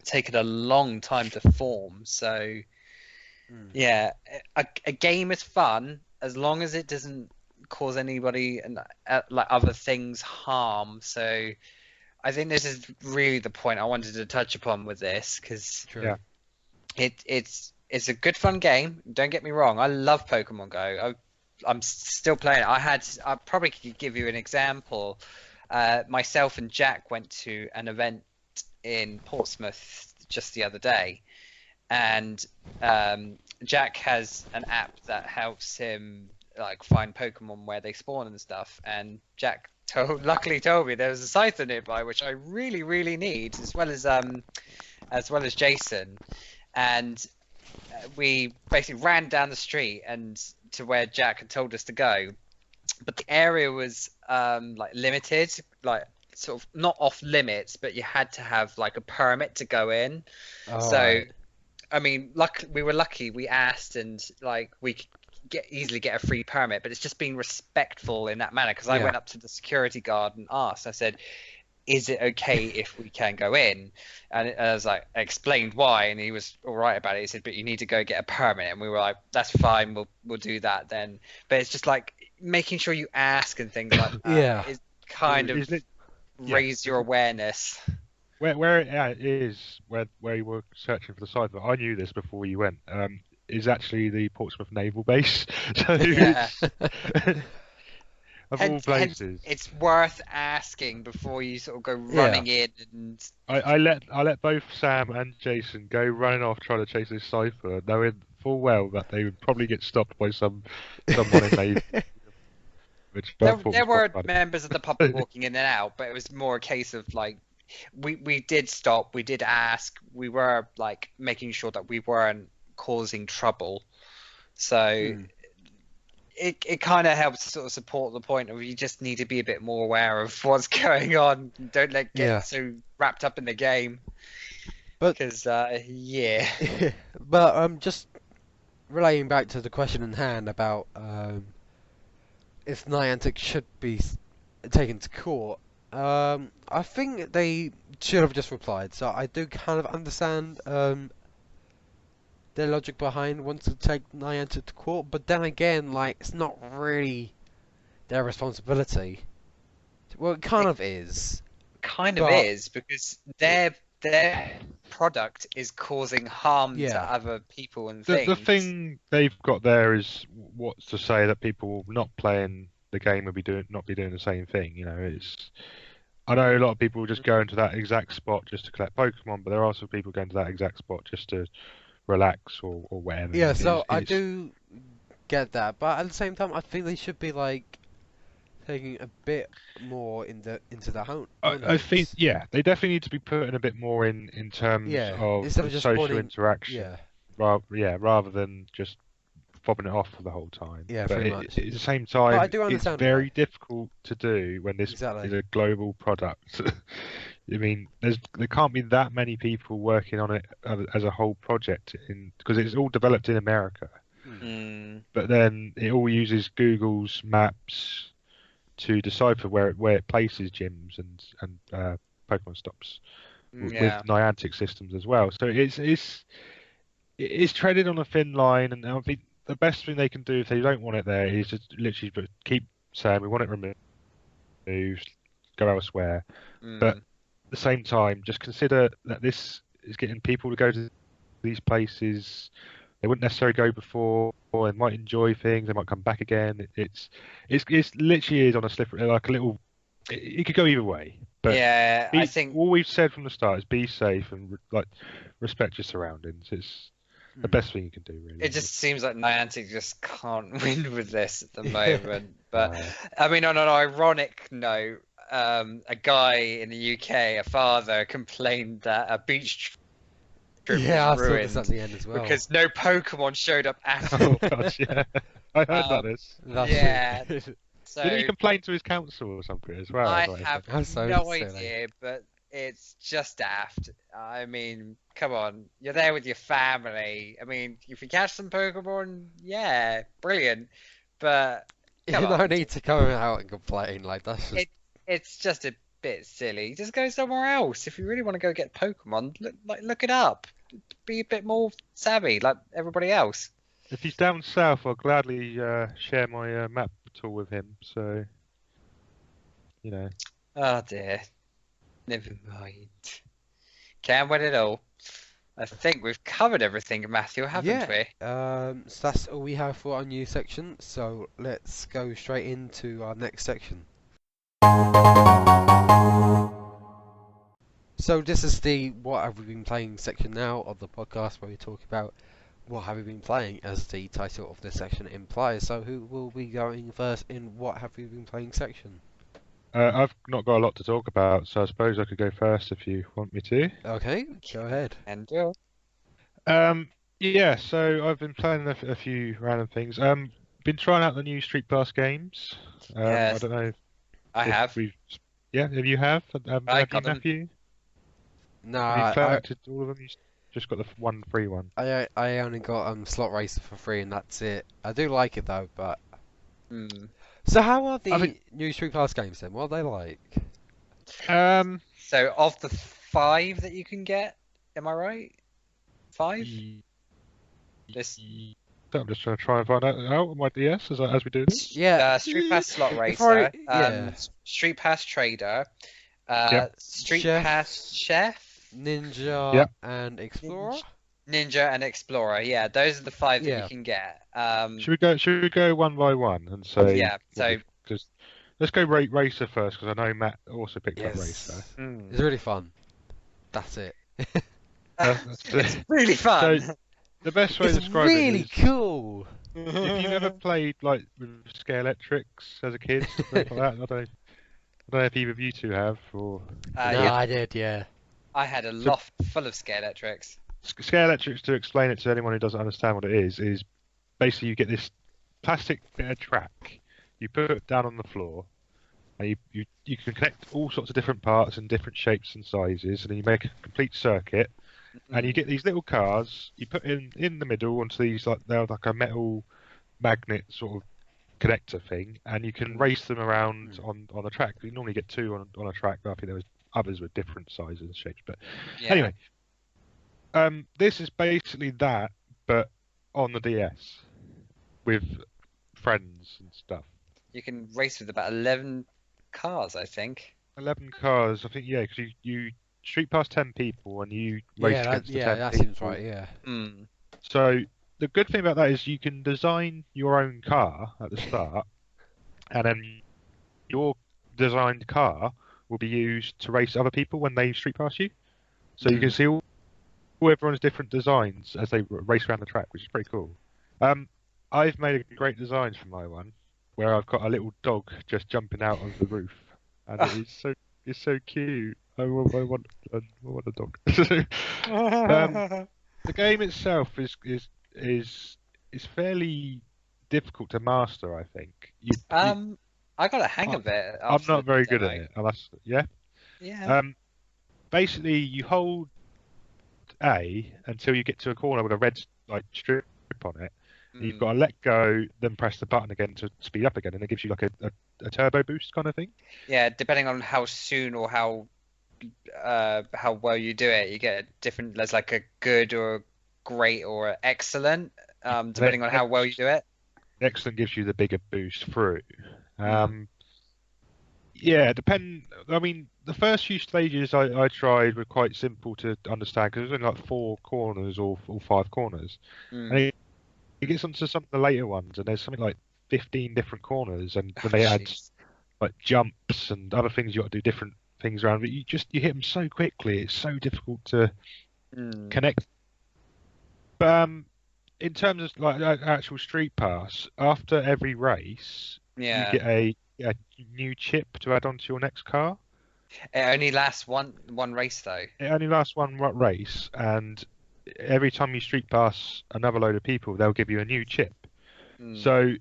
taken a long time to form. So Mm. yeah, a game is fun as long as it doesn't cause anybody and like other things harm. So I think this is really the point I wanted to touch upon with this, because True. Yeah. it's a good fun game. Don't get me wrong. I love Pokemon Go. I'm still playing it. I probably could give you an example. Myself and Jack went to an event in Portsmouth just the other day, and Jack has an app that helps him like find Pokemon where they spawn and stuff. And Jack luckily told me there was a Scyther nearby, which I really need, as well as Jason. And we basically ran down the street and to where Jack had told us to go, but the area was like limited, like sort of not off limits, but you had to have like a permit to go in. All So right. I mean, we were lucky. We asked, and like easily get a free permit, but it's just being respectful in that manner. Because I Yeah. went up to the security guard and asked. I said, "Is it okay if we can go in?" And I was like, I explained why, and he was all right about it. He said, "But you need to go get a permit," and we were like, "That's fine. We'll do that then." But it's just like making sure you ask and things like that. Yeah. Is kind of Is it- yeah. raise your awareness. Where it is, where you were searching for the cipher, I knew this before you went, is actually the Portsmouth Naval Base. So Yeah. of all places. It's worth asking before you sort of go running in and I let both Sam and Jason go running off trying to chase this cipher, knowing full well that they would probably get stopped by someone in Navy. Which I thought there was were quite funny. members of the public walking in and out, but it was more a case of like we did stop, we did ask, we were like making sure that we weren't causing trouble. So it kind of helps to sort of support the point of you just need to be a bit more aware of what's going on. Don't get so wrapped up in the game. But because but just relating back to the question in hand about if Niantic should be taken to court, I think they should have just replied. So I do kind of understand their logic behind wanting to take Niantic to court, but then again, like, it's not really their responsibility. Well, it kind of is. Kind of is, because their product is causing harm to other people and things. The thing they've got there is what's to say that people not playing the game will not be doing the same thing. You know, I know a lot of people just go into that exact spot just to collect Pokemon, but there are also people going to that exact spot just to relax or whatever. Yeah, so I do get that, but at the same time, I think they should be like taking a bit more into the home. I think they definitely need to be putting a bit more in terms of instead of just social interaction. Rather than just fobbing it off for the whole time. Yeah, but pretty much. At the same time, I do understand it's very difficult to do when this is a global product. I mean, there can't be that many people working on it as a whole project because it's all developed in America. But then it all uses Google's maps to decipher where it places gyms and Pokemon stops with Niantic systems as well. So it's treading on a thin line, and I think the best thing they can do if they don't want it there is just literally keep saying we want it removed, go elsewhere. But at the same time, just consider that this is getting people to go to these places they wouldn't necessarily go before, or they might enjoy things, they might come back again. It's literally is on a slippery, like a little. It could go either way. But I think all we've said from the start is be safe and respect your surroundings. It's the best thing you can do, really. It just seems like Niantic just can't win with this at the moment. But I mean, on an ironic note, a guy in the UK, a father, complained that a beach trip was ruined I saw this at the end as well. because no Pokemon showed up at all. Oh gosh, yeah, I heard about this. Yeah. So Did he complain to his council or something as well? I have no silly. idea, but it's just daft. I mean, come on, you're there with your family. I mean, if you catch some Pokemon, yeah, brilliant. But You don't need to come out and complain like that's just... it's just a bit silly. Just go somewhere else if you really want to go get Pokemon. Look it up. Be a bit more savvy, like everybody else. If he's down south, I'll gladly share my map tool with him. So, you know. Oh dear. Never mind. Can't win it all. I think we've covered everything, Matthew, haven't we? So that's all we have for our new section. So let's go straight into our next section. So this is the what have we been playing section now of the podcast, where we talk about what have we been playing, as the title of this section implies. So who will be going first in what have we been playing section? I've not got a lot to talk about, so I suppose I could go first if you want me to. Okay, go ahead. And do. Yeah, so I've been playing a few random things. Been trying out the new Street Pass games. Yes. I don't know. I have. Yeah, have you have? I Have you, got them. Matthew? No, Have you collected all of them? just got the one free one? I only got Slot Racer for free, and that's it. I do like it though, but Hmm. so how are I the think- new Street Pass games then? What are they like? So of the 5 that you can get, am I right? 5? This I'm just trying to find out on my DS as we do this. Yeah, Street Pass Slot Before Racer, yeah. Street Pass Trader, Yep. Street Chef. Pass Chef, Ninja Yep. and Explorer. Ninja, and Explorer. Yeah, those are the 5 that Yeah. you can get. Should we go one by one and say? Yeah, so- just let's go Racer first because I know Matt also picked up Racer. hmm. It's really fun. That's it. It's really fun. So, the best way to It's describe really it is cool. if you've ever played like with Scale Electrics as a kid, something like that. I don't know if either of you two have or. No, Yeah, I did, yeah. I had a loft full of Scale Electrics. Scale Electrics, to explain it to anyone who doesn't understand what it is basically you get this plastic bit of track, you put it down on the floor, and you can connect all sorts of different parts and different shapes and sizes, and then you make a complete circuit, and you get these little cars, you put in the middle onto these, they're like a metal magnet sort of connector thing, and you can race them around on a track. You normally get 2 on a track, but I think there was others with different sizes and shapes. But Yeah. anyway, this is basically that, but on the DS with friends and stuff. You can race with about 11 cars, I think. 11 cars, I think, yeah, because you street past 10 people and you race against the 10 that people. seems right, yeah. Hmm. So the good thing about that is you can design your own car at the start, and then your designed car will be used to race other people when they street pass you. So you can see all everyone's different designs as they race around the track, which is pretty cool. I've made a great design for my one, where I've got a little dog just jumping out of the roof, and it's so cute. I want a dog. The game itself is fairly difficult to master, I think. I got a hang of it. I'm after not the very good demo. at it. Yeah. Yeah. Basically, you hold A until you get to a corner with a red strip on it. And you've got to let go, then press the button again to speed up again, and it gives you like a turbo boost kind of thing. Yeah, depending on how soon or how well you do it, you get different. There's like a good or a great or a excellent, depending on how well you do it. Excellent gives you the bigger boost through. Yeah, I mean, the first few stages I tried were quite simple to understand because there's only like 4 corners or 5 corners. And it gets onto some of the later ones, and there's something like 15 different corners, and when they add like jumps and other things, you got to do different things around. But you hit them so quickly, it's so difficult to connect. But in terms of like actual street pass, after every race, you get a new chip to add onto your next car. It only lasts one race though. It only lasts one race, and every time you street pass another load of people, they'll give you a new chip. So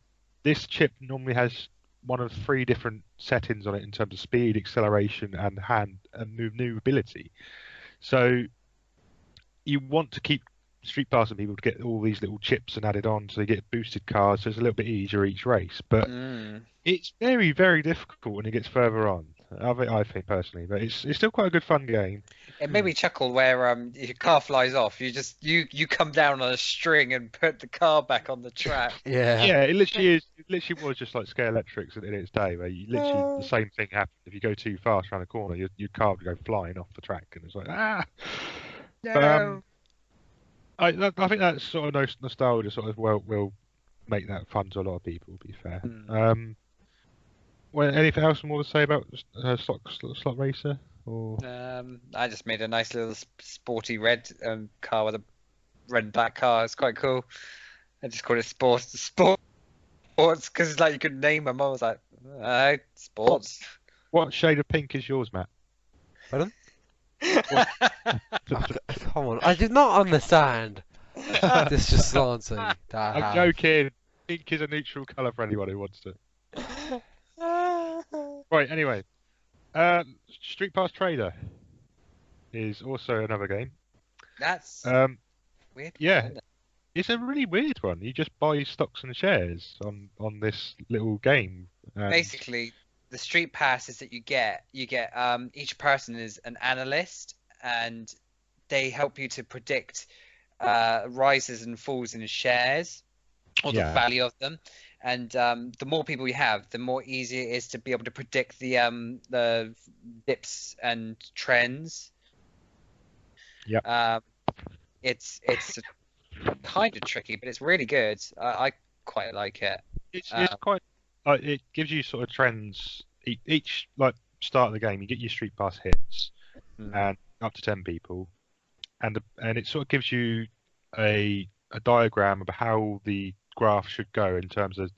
this chip normally has one of 3 different settings on it in terms of speed, acceleration, and hand and maneuverability. So you want to keep street passing people to get all these little chips and added on, so they get boosted cars. So it's a little bit easier each race, but it's very, very difficult when it gets further on. I think personally, but it's still quite a good fun game. It made me chuckle where your car flies off. You come down on a string and put the car back on the track. Yeah, it literally is. It literally was just like Scale Electrics in its day, where you literally the same thing happened. If you go too fast around a corner, your car would go flying off the track, and it's like No. But, I think that sort of nostalgia sort of will make that fun to a lot of people. To be fair. Well, anything else more to say about slot racer? Or I just made a nice little sporty red car with a red and black car. It's quite cool. I just called it sports because like you could name them. I was like, sports. What shade of pink is yours, Matt? Pardon? Come on, I did not understand. This just slanting. I'm joking. Pink is a neutral colour for anyone who wants to. Right, anyway. Street Pass Trader is also another game. That's weird. yeah. Isn't it? It's a really weird one. You just buy stocks and shares on this little game. And Basically, the street passes that you get each person is an analyst, and they help you to predict rises and falls in shares or the Yeah. value of them. And the more people you have, the more easy it is to be able to predict the dips and trends. Yep. It's kind of tricky, but it's really good. I quite like it. It's quite. It gives you sort of trends. Each like start of the game, you get your street pass hits, and up to 10 people, and it sort of gives you a diagram of how the graph should go in terms of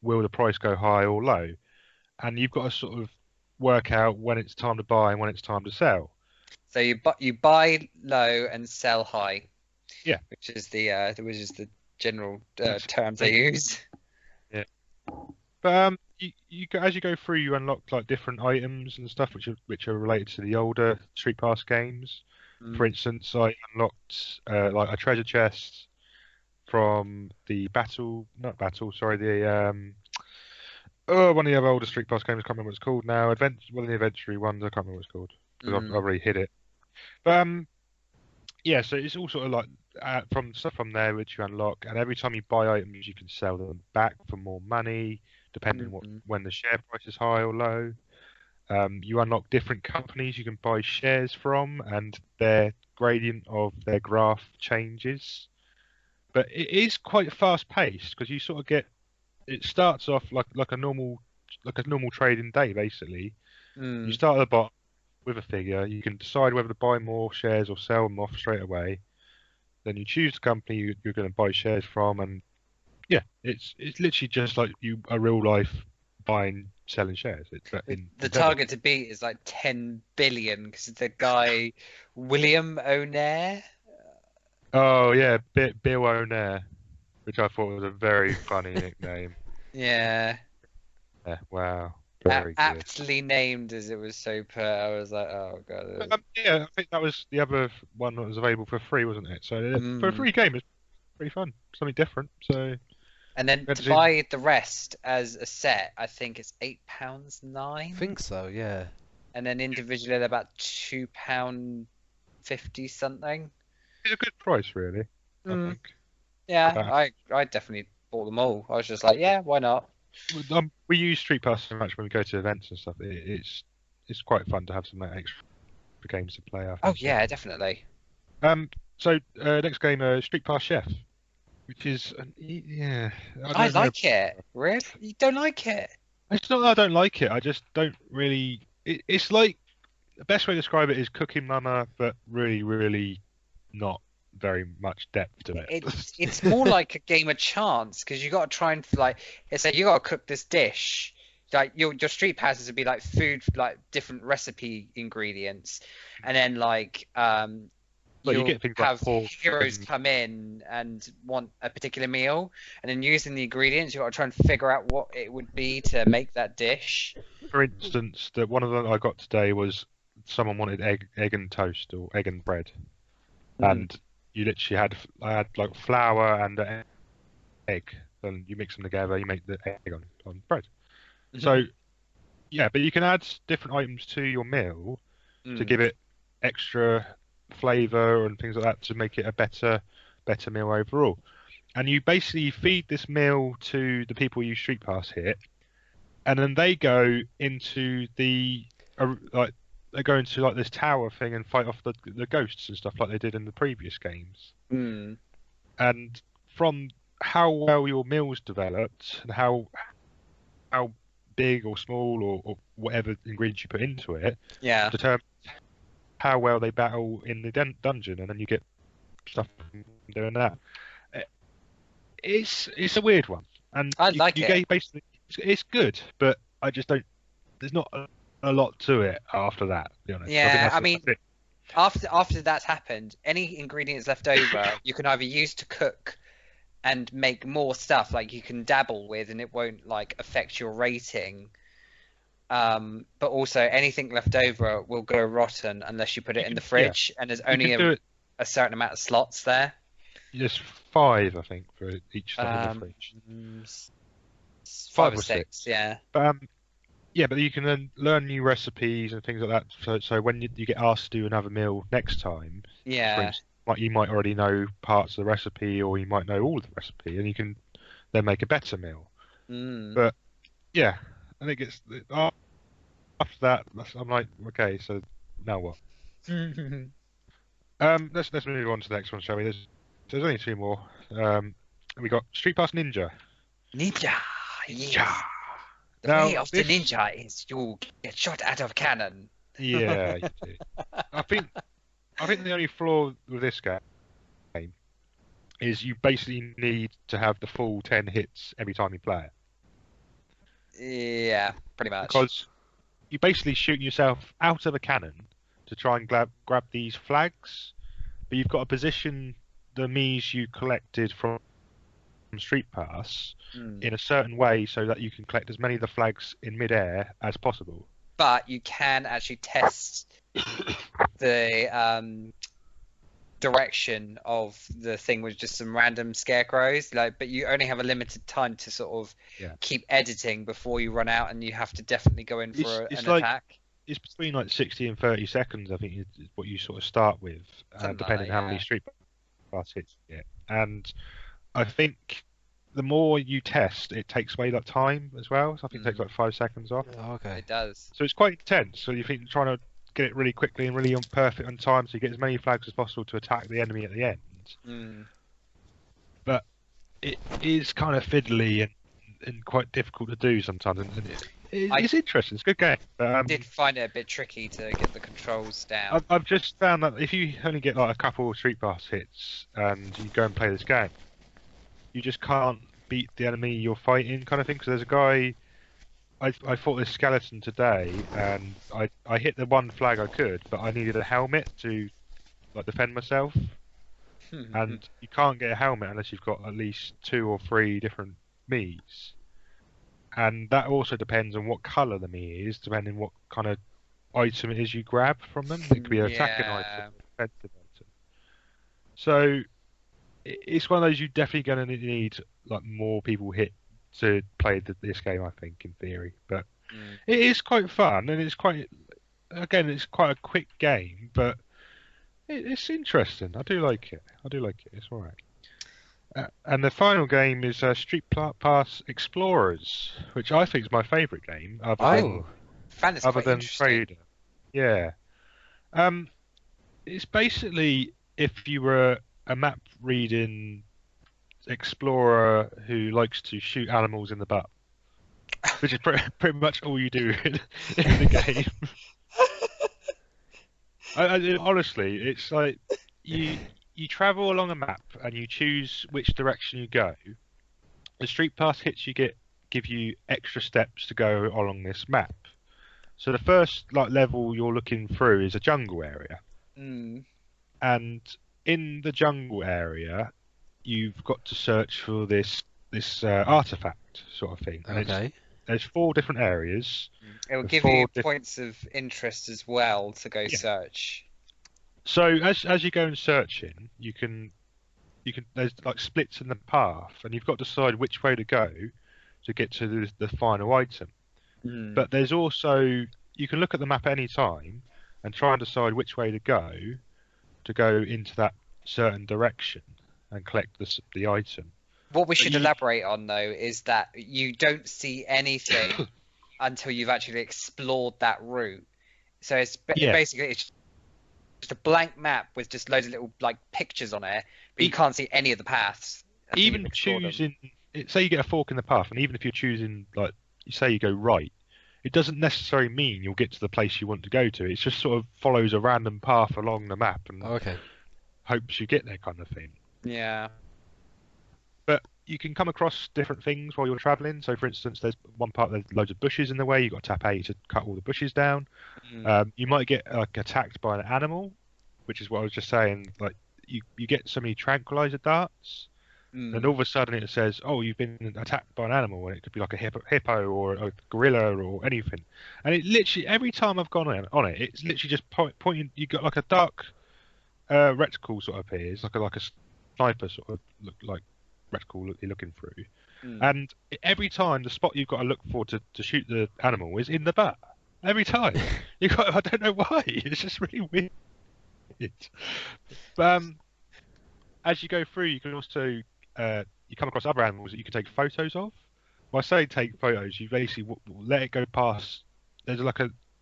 will the price go high or low, and you've got to sort of work out when it's time to buy and when it's time to sell. So you buy low and sell high. Yeah. Which is the general terms they use. Yeah. But you as you go through, you unlock like different items and stuff which are related to the older Street Pass games. For instance, I unlocked like a treasure chest from the one of the other older Street Pass games. I can't remember what it's called now. One of the adventure ones. I can't remember what it's called because I've already hit it. But yeah, so it's all sort of like from stuff from there which you unlock, and every time you buy items, you can sell them back for more money, depending on when the share price is high or low. You unlock different companies you can buy shares from, and their gradient of their graph changes. But it is quite fast paced because you sort of get. It starts off like a normal trading day basically. You start at the bottom with a figure. You can decide whether to buy more shares or sell them off straight away. Then you choose the company you're going to buy shares from, and yeah, it's literally just like a real life buying, selling shares. The target to beat is like 10 billion because it's the guy William O'Nair. Oh yeah, Bill O'Nair, which I thought was a very funny nickname. Yeah. Yeah. Wow. Very good. Aptly named as it was so put. I was like, oh god. Yeah, I think that was the other one that was available for free, wasn't it? So for a free game, it's pretty fun, something different. So. And then to buy the rest as a set, I think it's £8.09. I think so, yeah. And then individually they're about £2.50 something. It's a good price, really. I think. Yeah, I definitely bought them all. I was just like, yeah, why not? We use Street Pass so much when we go to events and stuff. It's quite fun to have some extra games to play. Oh yeah, definitely. So next game, Street Pass Chef, which is yeah. I like it. Really? You don't like it? It's not that I don't like it. I just don't really. It's like the best way to describe it is Cooking Mama, but really, really not very much depth to it. It's more like a game of chance because you got to try and like it's like you got to cook this dish. Like your street passes would be like food, like different recipe ingredients, and then like you'll you get have like heroes come in and want a particular meal, and then using the ingredients, you got to try and figure out what it would be to make that dish. For instance, the one of them I got today was someone wanted egg and toast or egg and bread, and you literally I had like flour and egg, and you mix them together, you make the egg on bread. So yeah, but you can add different items to your meal to give it extra flavour and things like that to make it a better meal overall. And you basically feed this meal to the people you street pass hit, and then they go into this tower thing and fight off the ghosts and stuff like they did in the previous games. And from how well your meal's developed and how big or small or whatever ingredients you put into it, determines how well they battle in the dungeon, and then you get stuff from doing that. It's a weird one, and I like it. Basically, it's good, but I just don't. There's not a lot to it after that. To be honest. Yeah, I mean, after that's happened, any ingredients left over, you can either use to cook and make more stuff, like you can dabble with, and it won't like affect your rating. But also anything left over will go rotten unless you put it in the fridge, and there's only a certain amount of slots there. There's 5, I think, for each slot in the fridge. Five or 6. six, yeah. But yeah, but you can then learn new recipes and things like that. So when you get asked to do another meal next time, for Yeah. instance, you might already know parts of the recipe, or you might know all of the recipe, and you can then make a better meal. But yeah, I think it's after that. I'm like, okay, so now what? Let's move on to the next one, shall we? There's only 2 more. We got Street Pass Ninja. Ninja. Yes. Yeah. The Now, way of the ninja is you get shot out of cannon. Yeah, you do. I think the only flaw with this game is you basically need to have the full 10 hits every time you play it. Yeah, pretty much. Because you basically shoot yourself out of a cannon to try and grab these flags, but you've got to position the Miis you collected from Street Pass in a certain way so that you can collect as many of the flags in mid-air as possible. But you can actually test the direction of the thing with just some random scarecrows. But you only have a limited time to sort of keep editing before you run out, and you have to definitely go in for an attack. It's between like 60 and 30 seconds, I think, is what you sort of start with, depending on how many Street Pass hits you get. And I think the more you test, it takes away that time as well. So I think it takes like 5 seconds off. Oh, okay. It does. So it's quite intense. So you think trying to get it really quickly and really perfect on time, so you get as many flags as possible to attack the enemy at the end. But it is kind of fiddly and quite difficult to do sometimes. And it's interesting. It's a good game. But, I did find it a bit tricky to get the controls down. I've just found that if you only get like a couple of Street Pass hits and you go and play this game, you just can't beat the enemy you're fighting, kind of thing. Because there's a guy, I fought this skeleton today, and I hit the one flag I could, but I needed a helmet to like defend myself. And you can't get a helmet unless you've got at least 2 or 3 different Miis. And that also depends on what colour the Mii is, depending what kind of item it is you grab from them. It could be an attacking item, or a defensive item. So it's one of those you're definitely going to need like more people hit to play this game, I think, in theory. But it is quite fun, and it's quite a quick game, but it's interesting. I do like it. It's all right. And the final game is Street Pass Explorers, which I think is my favourite game, other than Trader. Yeah. It's basically if you were a map reading explorer who likes to shoot animals in the butt, which is pretty much all you do in the game. Honestly, it's like you travel along a map and you choose which direction you go. The Street Pass hits you get give you extra steps to go along this map. So the first level you're looking through is a jungle area, and in the jungle area, you've got to search for this artifact sort of thing. And there's 4 different areas. It will give you points of interest as well to go search. So as you go and searching, you can there's like splits in the path, and you've got to decide which way to go to get to the final item. But there's also, you can look at the map at any time and try and decide which way to go into that certain direction and collect the item. What we should elaborate on, though, is that you don't see anything until you've actually explored that route. So it's basically it's just a blank map with just loads of little pictures on it, but you can't see any of the paths. Even choosing, say you get a fork in the path, and even if you're choosing, you say you go right, it doesn't necessarily mean you'll get to the place you want to go to. It just sort of follows a random path along the map and hopes you get there, kind of thing. Yeah. But you can come across different things while you're travelling. So, for instance, there's one part there's loads of bushes in the way. You've got to tap A to cut all the bushes down. You might get attacked by an animal, which is what I was just saying. You get so many tranquilizer darts, and all of a sudden it says, "Oh, you've been attacked by an animal," and it could be like a hippo or a gorilla or anything. And it literally every time I've gone on it, it's literally just pointing. You got like a dark reticle sort of appears, like a sniper sort of look like reticle that you're looking through. And every time the spot you've got to look for to shoot the animal is in the butt. Every time. I don't know why. It's just really weird. But as you go through, you can also you come across other animals that you can take photos of. When I say take photos, you basically let it go past. There's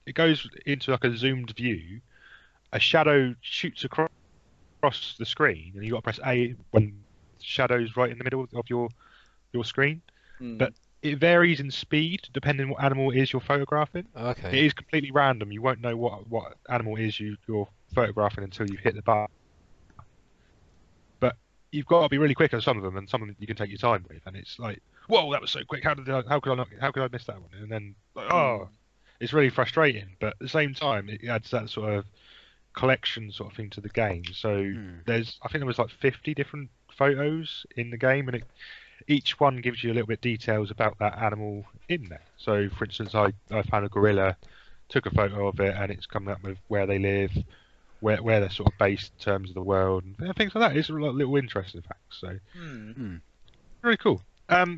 it goes into like a zoomed view. A shadow shoots across the screen, and you got to press A when shadow's right in the middle of your screen. But it varies in speed depending on what animal it is you're photographing. Okay. It is completely random. You won't know what animal it is you're photographing until you hit the bar. But you've got to be really quick on some of them, and some of them you can take your time with. And it's like, whoa, that was so quick. How could I miss that one? And then it's really frustrating. But at the same time, it adds that sort of collection sort of thing to the game. So I think there was like 50 different photos in the game, and each one gives you a little bit details about that animal in there. So, for instance, I found a gorilla, took a photo of it, and it's coming up with where they live, where they're sort of based in terms of the world, and things like that. It's a little interesting facts. So, really cool.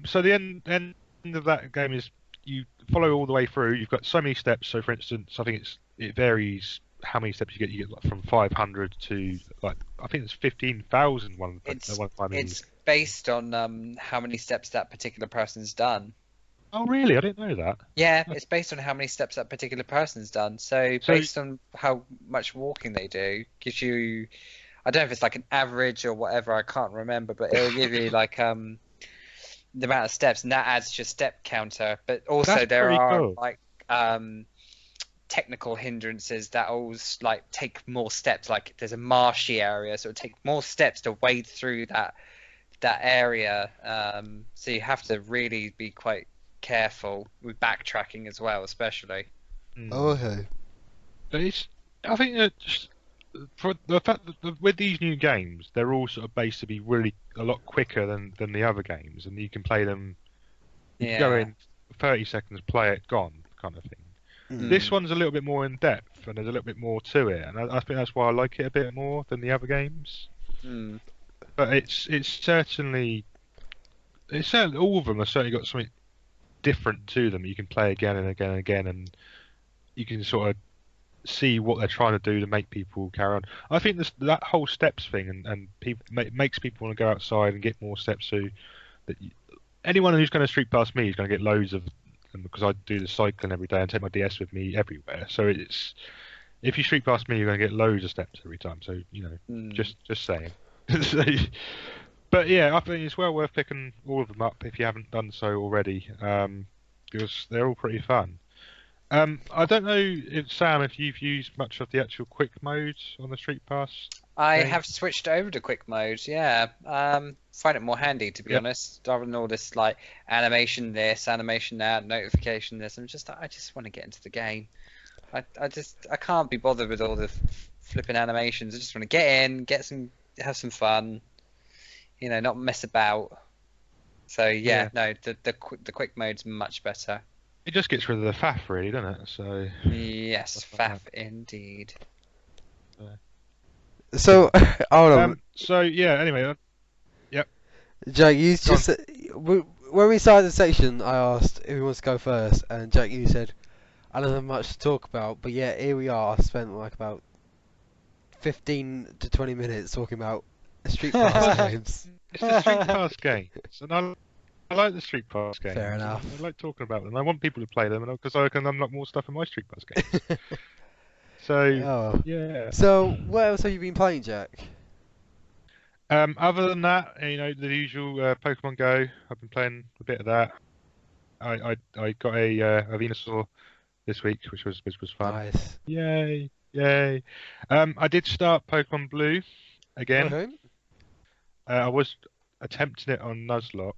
So the end of that game is you follow all the way through. You've got so many steps. So, for instance, I think it varies how many steps you get. You get like from 500 to like I think it's 15,000 one time. It's based on how many steps that particular person's done. Oh, really? I didn't know that. Yeah, it's based on how many steps that particular person's done. So based on how much walking they do, gives you, I don't know if it's like an average or whatever, I can't remember, but it'll give you like the amount of steps, and that adds to your step counter. But also there are like technical hindrances that always like take more steps. Like there's a marshy area, so it'll take more steps to wade through that area. So you have to really be quite careful with backtracking as well, especially. Oh, okay. But I think that just for the fact that with these new games, they're all sort of based to be really a lot quicker than the other games, and you can play them. You can go in 30 seconds, play it, gone, kind of thing. This one's a little bit more in depth, and there's a little bit more to it, and I think that's why I like it a bit more than the other games. But it's certainly all of them have certainly got something different to them. You can play again and again and again, and you can sort of see what they're trying to do to make people carry on. I think that whole steps thing and makes people want to go outside and get more steps. So that anyone who's going to street past me is going to get loads of them, because I do the cycling every day and take my DS with me everywhere. So if you street past me, you're going to get loads of steps every time. So just saying. But yeah, I think it's well worth picking all of them up if you haven't done so already, because they're all pretty fun. I don't know Sam, if you've used much of the actual quick modes on the Street Pass. I have switched over to quick mode. Yeah, find it more handy, to be honest, rather than all this like animation this, animation that, notification this. I just want to get into the game. I can't be bothered with all the flipping animations. I just want to get in, have some fun. Not mess about. So no, the quick mode's much better. It just gets rid of the faff, really, doesn't it? So yes, faff indeed. So hold on. So yeah. Anyway, yep. Jack, you just when we started the section, I asked who wants to go first, and Jack, you said I don't have much to talk about, but yeah, here we are. I spent like about 15 to 20 minutes talking about Street Pass games. It's the Street Pass games, and I like the Street Pass games. Fair enough. I like talking about them. I want people to play them, because I can unlock more stuff in my Street Pass games. So yeah. So what else have you been playing, Jack? Other than that, the usual Pokemon Go. I've been playing a bit of that. I got a Venusaur this week, which was fun. Nice. Yay! I did start Pokemon Blue again. Okay. I was attempting it on Nuzlocke.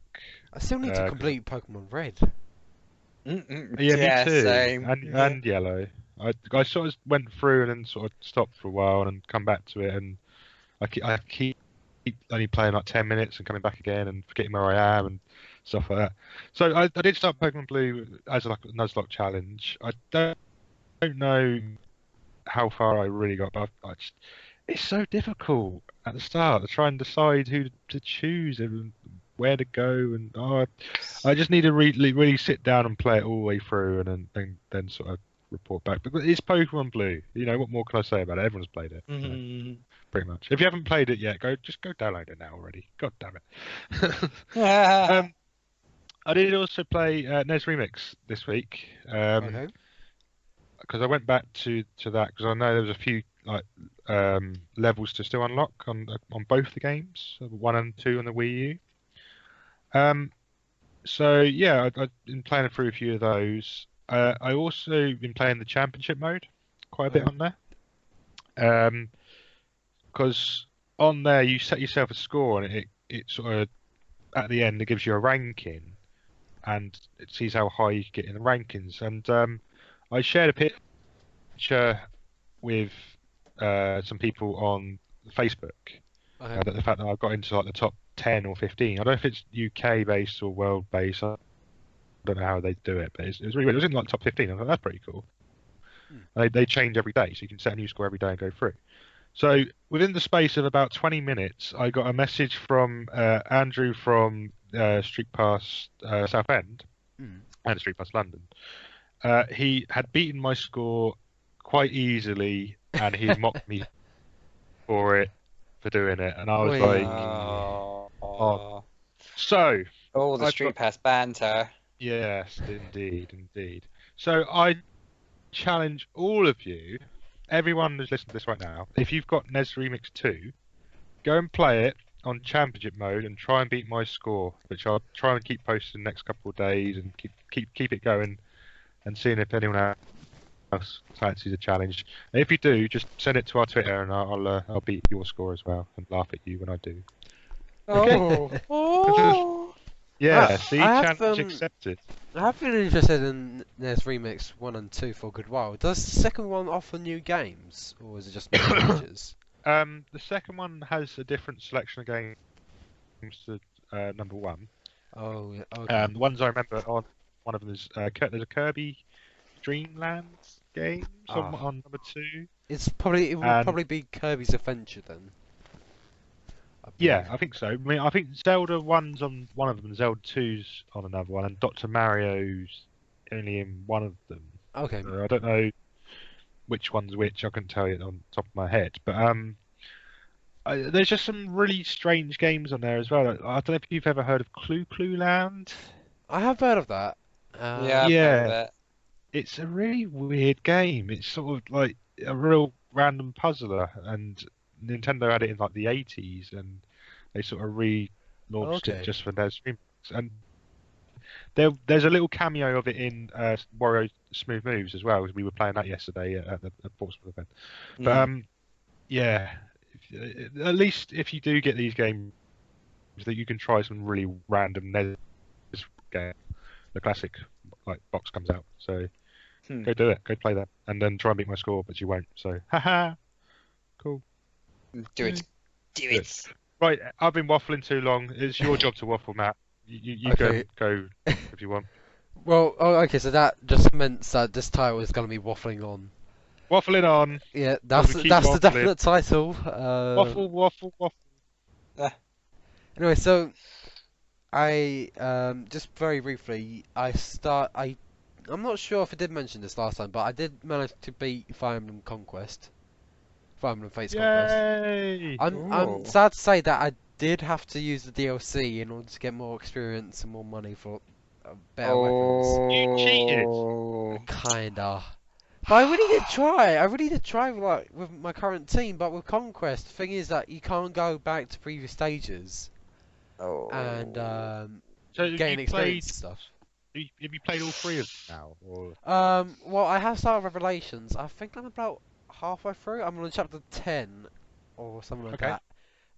I still need to complete Pokemon Red. Yeah, me too. Same. And Yellow. I sort of went through and then sort of stopped for a while and then come back to it, and I keep only playing like 10 minutes and coming back again and forgetting where I am and stuff like that. So I did start Pokemon Blue as like a Nuzlocke challenge. I don't know how far I really got, but it's so difficult at the start to try and decide who to choose and where to go, and I just need to really sit down and play it all the way through, and then sort of report back. But it's Pokemon Blue. You know, what more can I say about it? Everyone's played it. So, pretty much. If you haven't played it yet, go download it now already. God damn it. I did also play NES Remix this week. Okay. Because I went back to that because I know there was a few like levels to still unlock on both the games, 1 and 2 on the Wii U. So yeah, I've been playing through a few of those. I also been playing the Championship mode quite a bit on there. Because on there you set yourself a score and it sort of at the end it gives you a ranking and it sees how high you get in the rankings. And I shared a picture with some people on Facebook. That the fact that I got into like the top 10 or 15. I don't know if it's UK based or world based. I don't know how they do it, but it was really weird. It was in like top 15. I was like, that's pretty cool. They change every day, so you can set a new score every day and go through. So within the space of about 20 minutes, I got a message from Andrew from Street Pass Southend and Street Pass London. He had beaten my score quite easily, and he mocked me for doing it, and I was like, oh. So all the Street Pass banter. Yes, indeed. So I challenge all of you, everyone who's listening to this right now, if you've got NES Remix 2, go and play it on Championship mode and try and beat my score, which I'll try and keep posting the next couple of days and keep it going and seeing if anyone else fancies a challenge. And if you do, just send it to our Twitter and I'll beat your score as well and laugh at you when I do. Oh. Yeah, challenge accepted. I have been interested in NES Remix 1 and 2 for a good while. Does the second one offer new games, or is it just new features? The second one has a different selection of games to number 1. Oh, yeah. Okay. The ones I remember on one of them is there's a Kirby Dreamland game on number 2. It will probably be Kirby's Adventure then. Yeah, I think so. I mean, I think Zelda 1's on one of them, Zelda 2's on another one, and Dr. Mario's only in one of them. Okay. So I don't know which one's which. I couldn't tell you on top of my head. But there's just some really strange games on there as well. I don't know if you've ever heard of Clue Land. I have heard of that. Yeah, I've heard of it. It's a really weird game. It's sort of like a real random puzzler, and Nintendo had it in like the 80s, and they sort of relaunched it just for NES Remix. And there's a little cameo of it in Wario Smooth Moves as well, because we were playing that yesterday at the Portsmouth event. But yeah, at least if you do get these games, that you can try some really random NES game. The classic like box comes out, so go do it, go play that, and then try and beat my score, but you won't. So haha, cool. Do it. Right, I've been waffling too long. It's your job to waffle, Matt. You go if you want. Well, okay, so that just meant that this title is going to be Waffling On. Waffling On. Yeah, that's the definite title. Waffle. Anyway, so I just very briefly, I'm not sure if I did mention this last time, but I did manage to beat Fire Emblem Conquest. Fire Emblem Fates Yay! Conquest. I'm sad to say that I did have to use the DLC in order to get more experience and more money for better weapons. You cheated. Kinda. But I really did try like with my current team, but with Conquest, the thing is that you can't go back to previous stages. And so gain experience and stuff. Have you played all 3 of them now? Or? Well, I have started Revelations. I think I'm about halfway through. I'm on chapter 10 or something like that.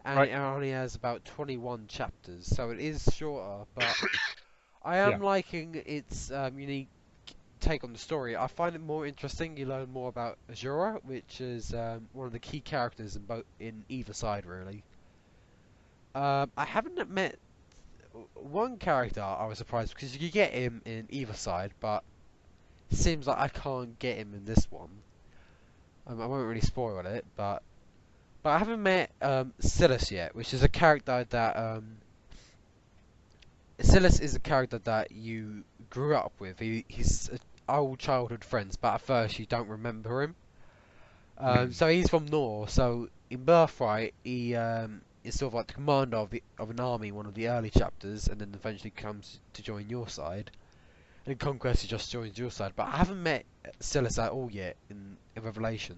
And it only has about 21 chapters, so it is shorter, but I am liking its unique take on the story. I find it more interesting. You learn more about Azura, which is one of the key characters in either side, really. I haven't met one character. I was surprised because you get him in either side, but it seems like I can't get him in this one. I won't really spoil it, but but I haven't met Silas yet, which is a character that Silas is a character that you grew up with. He's old childhood friends, but at first you don't remember him. So he's from Nor. So in Birthright, he is sort of like the commander of an army, one of the early chapters, and then eventually comes to join your side. And in Conquest, he just joins your side. But I haven't met Silas at all yet in Revelation.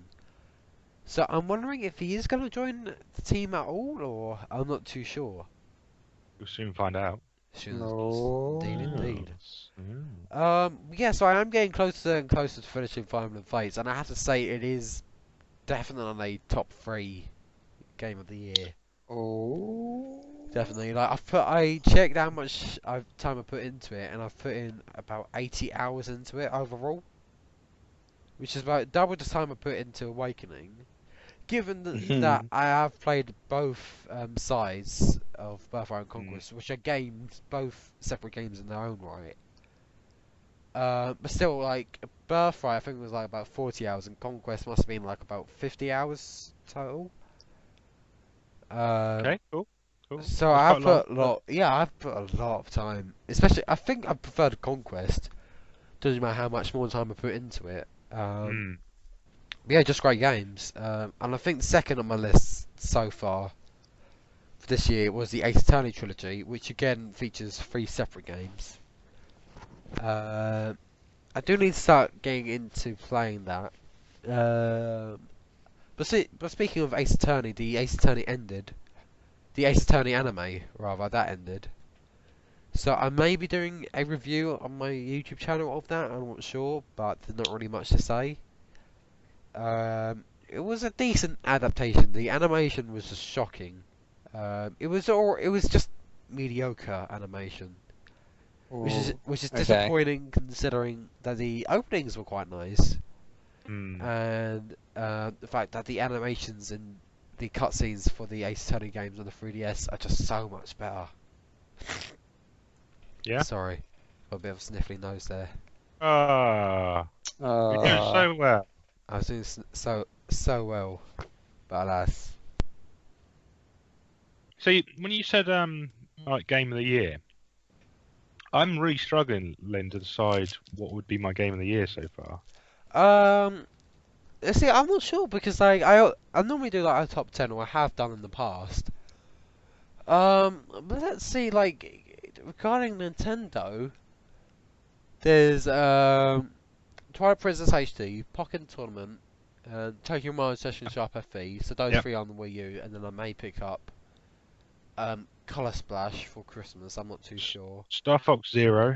So I'm wondering if he is going to join the team at all, or I'm not too sure. You'll soon find out. No. Indeed. Mm. Yeah, so I am getting closer and closer to finishing Fire Emblem Fates, and I have to say it is definitely top 3 game of the year. Oh. Definitely. Like I checked how much time I put into it, and I've put in about 80 hours into it overall, which is about double the time I put into Awakening. Given that I have played both sides of Birthright and Conquest, which are games, both separate games in their own right. But still, like Birthright, I think it was like about 40 hours, and Conquest must have been like about 50 hours total. Okay, cool. So That's I've quite put a lot. Yeah, I've put a lot of time. Especially, I think I preferred Conquest. Doesn't matter how much more time I put into it. But yeah, just great games. And I think the second on my list so far for this year was the Ace Attorney trilogy, which again features 3 separate games. I do need to start getting into playing that. But speaking of Ace Attorney, the Ace Attorney ended. The Ace Attorney anime, rather, that ended. So I may be doing a review on my YouTube channel of that. I'm not sure, but there's not really much to say. It was a decent adaptation. The animation was just shocking. It was just mediocre animation, which is disappointing considering that the openings were quite nice, and the fact that the animations and the cutscenes for the Ace Attorney games on the 3DS are just so much better. Yeah. Sorry, got a bit of a sniffly nose there. You're doing so well. I was doing so well, but alas. So when you said like game of the year, I'm really struggling, Lynn, to decide what would be my game of the year so far. See, I'm not sure because like I normally do like a top 10, or I have done in the past. But let's see, like regarding Nintendo, there's Twilight Princess HD, Pokken Tournament, and Tokyo Mario Session Sharp FE. So those 3 on the Wii U, and then I may pick up Color Splash for Christmas. I'm not too sure. Star Fox Zero.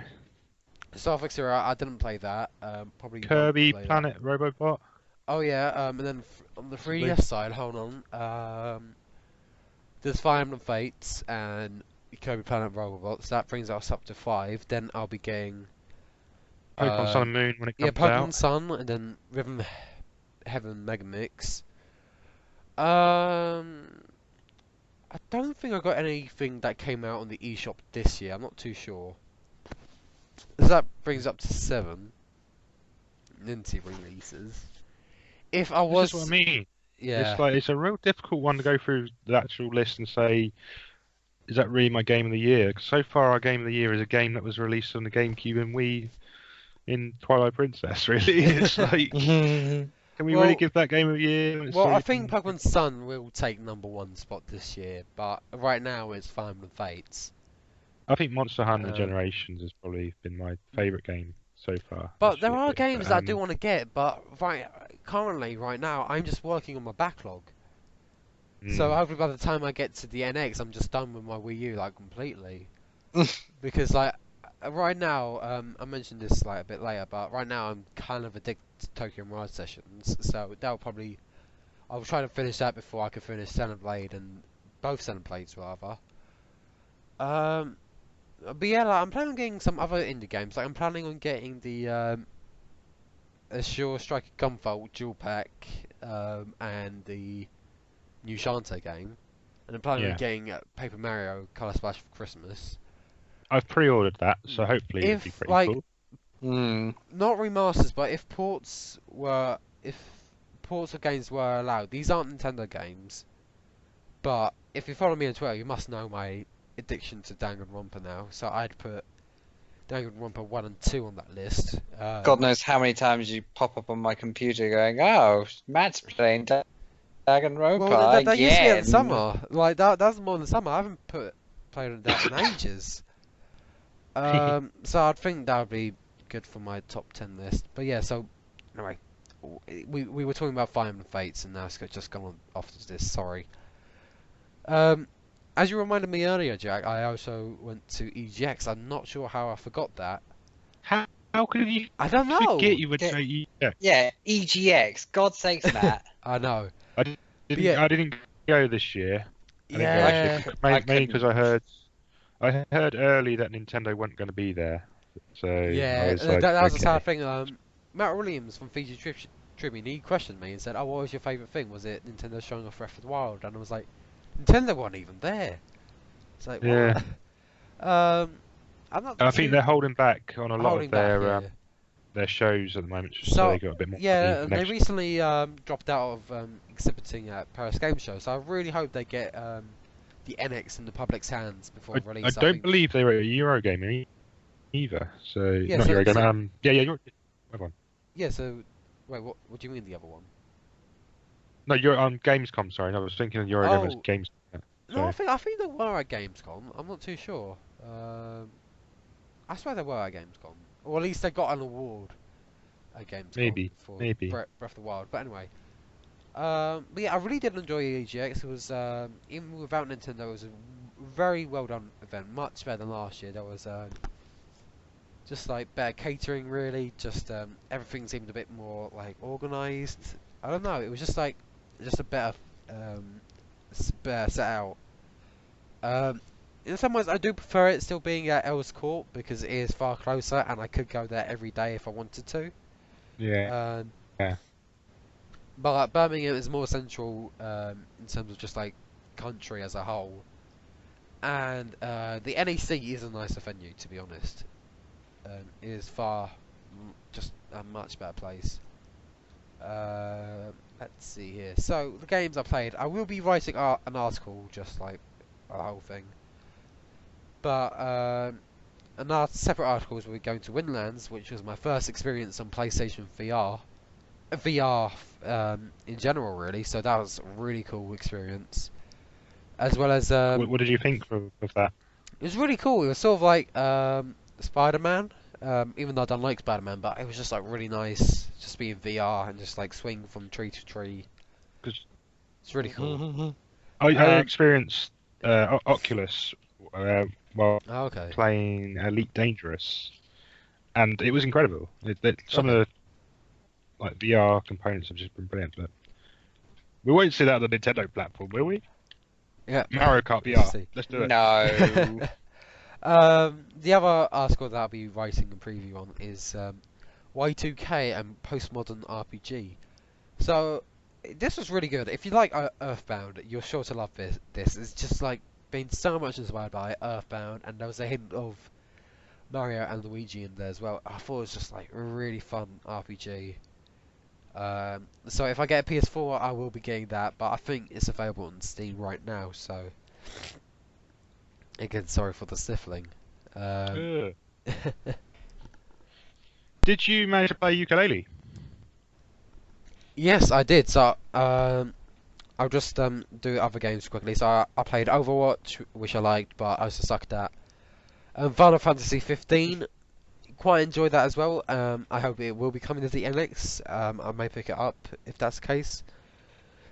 Star Fox Zero, I didn't play that. Probably Kirby won't play Planet that. Robobot. Oh yeah, and then on the 3DS side, hold on. There's Fire Emblem Fates and Kirby Planet Robobots. That brings us up to 5. Then I'll be getting Pokemon Sun and Moon when it comes Pokemon out. Sun, and then Rhythm Heaven Mega Mix. I don't think I got anything that came out on the eShop this year. I'm not too sure. That brings up to 7 Ninty releases. If I was, This is what I mean. yeah, It's a real difficult one to go through the actual list and say, is that really my game of the year? 'Cause so far, our game of the year is a game that was released on the GameCube and Wii in Twilight Princess. Really, it's like, can we really give that game of the year? Well, I think Pokemon Sun will take #1 spot this year, but right now it's Fire Emblem Fates. I think Monster Hunter Generations has probably been my favourite game so far. But there are games that I do want to get, but currently, right now, I'm just working on my backlog. So hopefully by the time I get to the NX, I'm just done with my Wii U, like, completely. Because, like, right now, I mentioned this, like, a bit later, but right now I'm kind of addicted to Tokyo Mirage Sessions, so that'll probably... I'll try to finish that before I can finish Xenoblade, and both Xenoblades, rather. But yeah, like, I'm planning on getting some other indie games. Like, I'm planning on getting the Assure Striker Gunvolt Dual Pack, and the new Shantae game. And I'm planning on getting Paper Mario Color Splash for Christmas. I've pre-ordered that, so hopefully it'll be pretty cool. Not remasters, but if ports of games were allowed, these aren't Nintendo games. But if you follow me on Twitter, you must know my addiction to Danganronpa now. So I'd put Danganronpa 1 and 2 on that list. God knows how many times you pop up on my computer going, "Oh, Matt's playing Danganronpa Well, that used to be in the again." summer. Like that's more in the summer. I haven't played that in ages. So I'd think that would be good for my top 10 list. But yeah, so anyway, we were talking about Fire Emblem Fates, and now it's just gone on off to this. Sorry. As you reminded me earlier, Jack, I also went to EGX. I'm not sure how I forgot that. How could you I don't know. forget you would say Yeah, EGX. God's sakes, Matt. I know. I Yeah. didn't go this year. Yeah. Mainly because I heard early that Nintendo weren't going to be there. So Yeah, I was like, that was the okay. sad thing. Matt Williams from VGTribune, he questioned me and said, "Oh, what was your favourite thing? Was it Nintendo showing off Breath of the Wild?" And I was like, "Nintendo wasn't even there." It's like, Yeah. what? I'm not. I think they're holding back on a lot holding of back, their shows at the moment, just so So, they got a bit more yeah, money they next- recently dropped out of exhibiting at Paris Game Show, so I really hope they get the NX in the public's hands before release. I don't believe they were a Eurogamer either. So Yeah, not so- Eurogamer. Yeah. Hold on. Yeah, so wait, what do you mean the other one? No, you're on Gamescom. Sorry, no, I was thinking of Eurogamer's Oh. Games. No, Sorry. I think they were at Gamescom. I'm not too sure. I swear they were at Gamescom, or at least they got an award at Gamescom Maybe. for Breath of the Wild. But anyway, but yeah, I really did enjoy EGX. It was even without Nintendo, it was a very well done event, much better than last year. There was just like better catering, really. Just everything seemed a bit more like organised. I don't know. It was just like a better set out. In some ways, I do prefer it still being at Earls Court because it is far closer, and I could go there every day if I wanted to. Yeah. Yeah. But Birmingham is more central in terms of just like country as a whole, and the NEC is a nicer venue, to be honest. It is just a much better place. Let's see here. So the games I played, I will be writing an article, just like a whole thing. But another separate article is we're going to Windlands, which was my first experience on PlayStation VR. VR in general, really. So that was a really cool experience. As well as What did you think of that? it was really cool. It was sort of like Spider-Man. Even though I don't like Spider-Man, but it was just like really nice, just being VR and just like swing from tree to tree. 'Cause- It's really cool. I experienced Oculus while Oh, okay. playing Elite Dangerous, and it was incredible. Some of the like VR components have just been brilliant. But we won't see that on the Nintendo platform, will we? Yeah. Mario Kart Let's VR. see. Let's do it. No. The other article that I'll be writing a preview on is Y2K and postmodern RPG. So this was really good. If you like Earthbound, you're sure to love this. It's just like been so much inspired by Earthbound, and there was a hint of Mario and Luigi in there as well. I thought it was just like a really fun RPG. So if I get a PS4, I will be getting that, but I think it's available on Steam right now. So again, sorry for the sniffling. Ugh. Did you manage to play Yooka-Laylee? Yes, I did. So I'll just do other games quickly. So I played Overwatch, which I liked, but I also sucked at. Final Fantasy 15, quite enjoyed that as well. I hope it will be coming to the NX. I may pick it up if that's the case.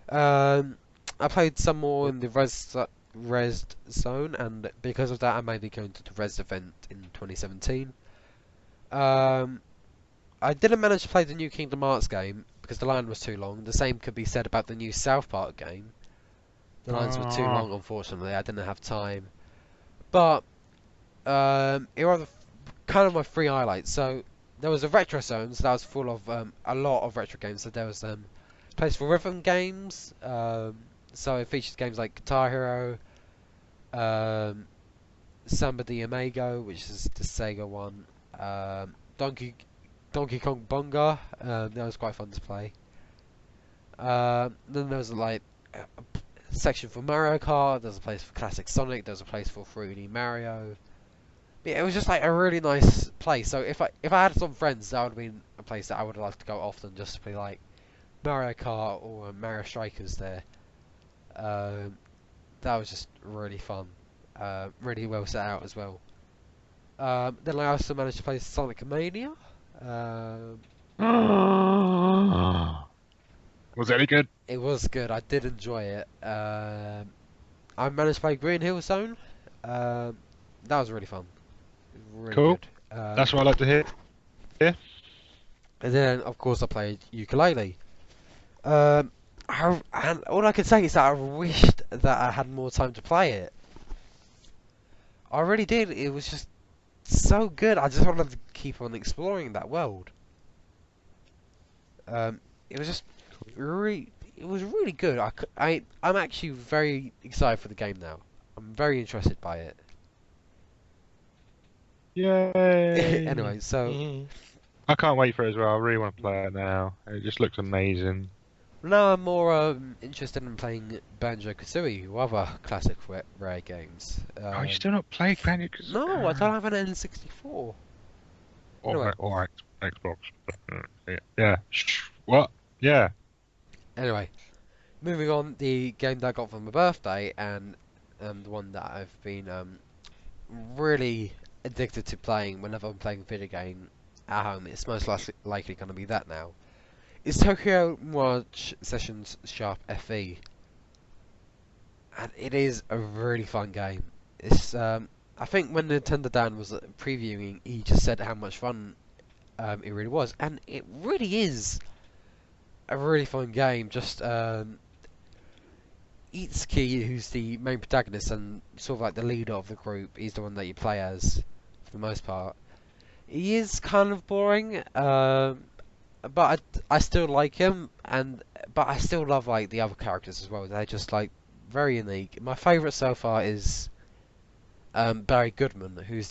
I played some more in the Res Zone, and because of that, I may be going to the Res event in 2017. I didn't manage to play the new Kingdom Hearts game because the line was too long. The same could be said about the new South Park game. The lines were too long, unfortunately. I didn't have time. But here are kind of my three highlights. So there was a retro zone, so that was full of a lot of retro games. So there was place for rhythm games. So it featured games like Guitar Hero, Samba de Amigo, which is the Sega one, Donkey Kong Bunga. That was quite fun to play. Then there was like section for Mario Kart, there's a place for classic Sonic, there's a place for 3D Mario. Yeah, it was just like a really nice place. So if I had some friends, that would have been a place that I would like to go often, just to play like Mario Kart or Mario Strikers there. That was just really fun. Really well set out as well. Then I also managed to play Sonic Mania. Was it any good? It was good. I did enjoy it. I managed to play Green Hill Zone. That was really fun. Really Cool. good. That's what I like to hear. And then, of course, I played Yooka-Laylee. And all I can say is that I wished that I had more time to play it. I really did. It was just so good. I just wanted to keep on exploring that world. It was just it was really good. I'm actually very excited for the game now. I'm very interested by it. Yay! Anyway, so I can't wait for it as well. I really want to play it now. It just looks amazing. now I'm more interested in playing Banjo-Kazooie or other classic Rare games. Oh, you still not played Banjo-Kazooie? No, I don't have an N64. Anyway. Or Xbox. Yeah. What? Yeah. Anyway, moving on, the game that I got for my birthday and the one that I've been really addicted to playing whenever I'm playing a video game at home, it's most likely going to be that now. It's Tokyo Mirage Sessions Sharp FE, and it is a really fun game. It's I think when Nintendo Dan was previewing, he just said how much fun it really was, and it really is a really fun game. Just Itsuki, who's the main protagonist and sort of like the leader of the group, he's the one that you play as for the most part. He is kind of boring, but I still like him, but I still love like the other characters as well. They're just like very unique. My favourite so far is Barry Goodman, who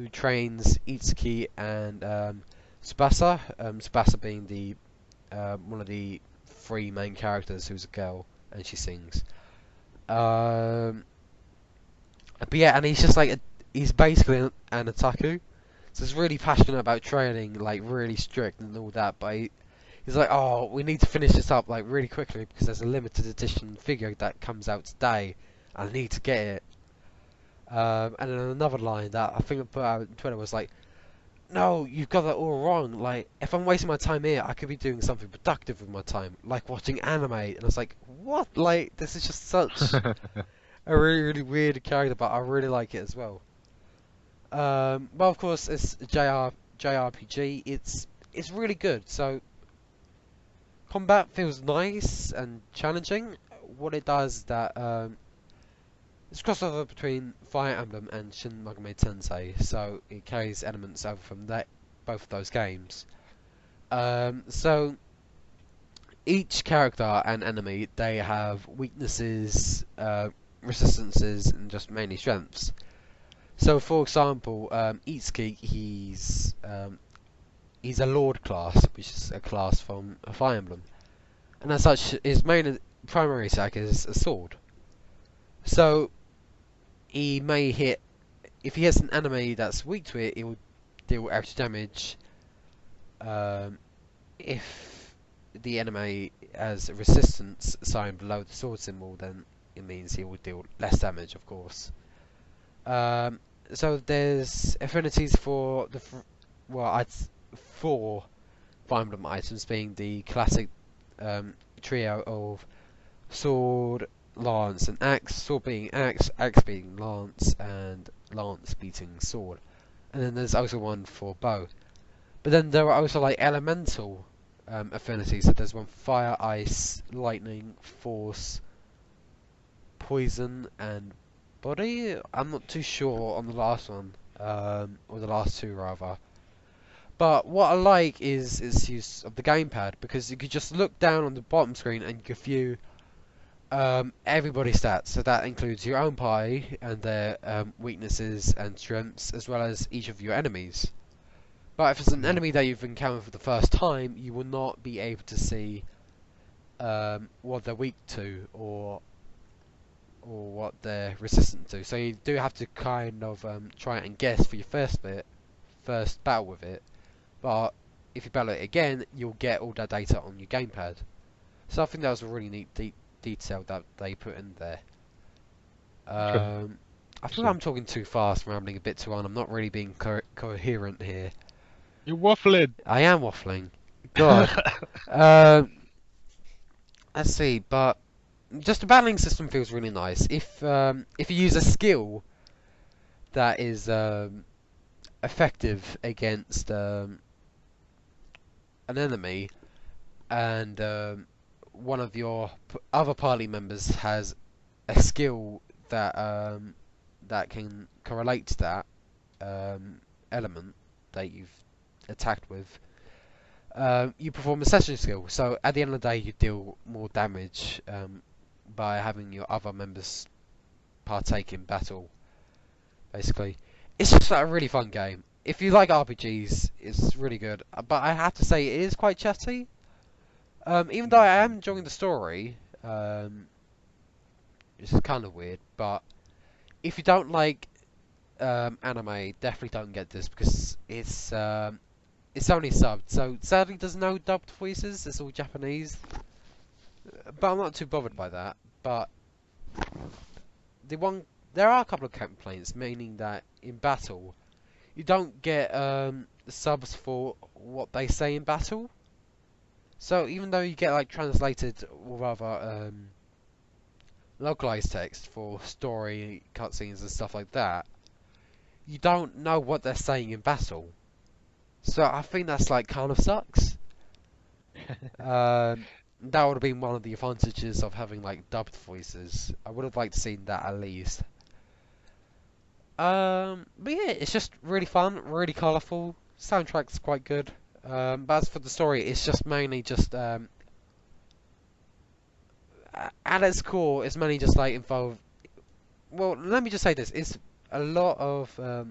trains Itsuki and Tsubasa. Tsubasa being the one of the three main characters, who's a girl and she sings. But yeah, and he's just like he's basically an otaku. So he's really passionate about training, like really strict and all that, but he's like, oh, we need to finish this up like really quickly because there's a limited edition figure that comes out today, and I need to get it. And then another line that I think I put out on Twitter was like, no, you've got that all wrong. Like, if I'm wasting my time here, I could be doing something productive with my time, like watching anime. And I was like, what? Like, this is just such a really, really weird character, but I really like it as well. Well, of course, it's a JRPG. It's really good. So, combat feels nice and challenging. What it does is that it's crossover between Fire Emblem and Shin Megami Tensei, so it carries elements over from both of those games. So each character and enemy, they have weaknesses, resistances, and just mainly strengths. So, for example, Itsuki, he's a Lord class, which is a class from a Fire Emblem, and as such, his main primary attack is a sword. So he may hit, if he hits an enemy that's weak to it, it will deal extra damage. If the enemy has a resistance sign below the sword symbol, then it means he will deal less damage, of course. So there's affinities for the four Fire Emblem items, being the classic trio of sword, lance, and axe. Sword being axe, axe being lance, and lance beating sword. And then there's also one for bow. But then there are also like elemental affinities. So there's one fire, ice, lightning, force, poison, and body. I'm not too sure on the last one, or the last two rather. But what I like is use of the gamepad, because you could just look down on the bottom screen and you can view everybody's stats. So that includes your own party and their weaknesses and strengths, as well as each of your enemies. But if it's an enemy that you've encountered for the first time, you will not be able to see what they're weak to, or or what they're resistant to. So you do have to kind of try and guess for your first battle with it. But if you battle it again, you'll get all that data on your gamepad. So I think that was a really neat detail that they put in there. I feel I'm talking too fast, rambling a bit too on. I'm not really being coherent here. You're waffling. I am waffling. God. Let's see, but just the battling system feels really nice. If you use a skill that is effective against an enemy, and one of your other party members has a skill that that can correlate to that element that you've attacked with, you perform a session skill. So at the end of the day, you deal more damage by having your other members partake in battle. Basically, it's just like a really fun game. If you like RPGs, it's really good. But I have to say, it is quite chatty. Even though I am enjoying the story, which is kind of weird. But if you don't like anime, definitely don't get this because it's only subbed. So sadly, there's no dubbed voices. It's all Japanese. But I'm not too bothered by that. But there are a couple of complaints, meaning that in battle, you don't get subs for what they say in battle. So even though you get like translated or rather localized text for story, cutscenes and stuff like that, you don't know what they're saying in battle. So I think that's like kind of sucks. That would have been one of the advantages of having like dubbed voices. I would have liked to seen that at least. But yeah, it's just really fun, really colourful. Soundtrack's quite good. But as for the story, it's just mainly just at its core, it's mainly just like involved. Well, let me just say this: it's a lot of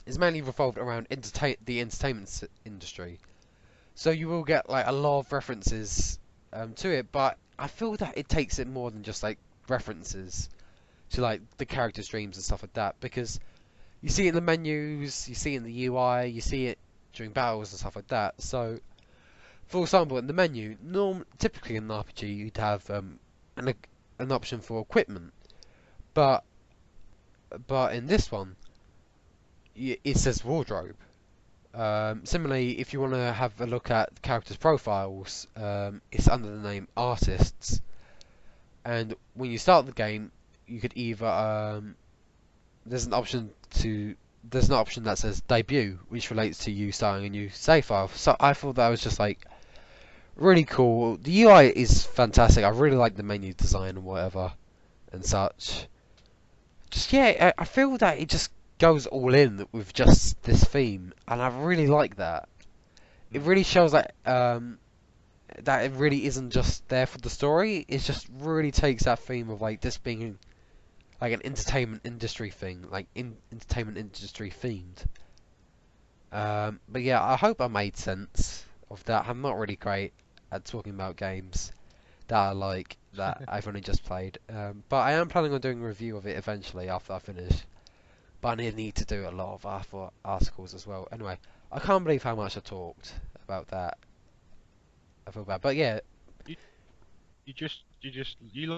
it's mainly revolved around the entertainment industry. So you will get like a lot of references to it, but I feel that it takes it more than just like references to like the characters' dreams and stuff like that, because you see it in the menus, you see it in the UI, you see it during battles and stuff like that. So, for example, in the menu, typically in an RPG, you'd have an option for equipment, but in this one, it says wardrobe. Similarly, if you want to have a look at characters' profiles, it's under the name artists, and when you start the game, you could either there's an option that says debut, which relates to you starting a new save file. So I thought that was just like really cool. The UI is fantastic. I really like the menu design and whatever and such. Just yeah, I feel that it just goes all in with just this theme, and I really like that. It really shows that that it really isn't just there for the story. It just really takes that theme of like this being like an entertainment industry thing, like entertainment industry themed. But yeah, I hope I made sense of that. I'm not really great at talking about games that I like, that I've only just played. But I am planning on doing a review of it eventually after I finish. But I need to do a lot of other articles as well. Anyway, I can't believe how much I talked about that. I feel bad, but yeah. You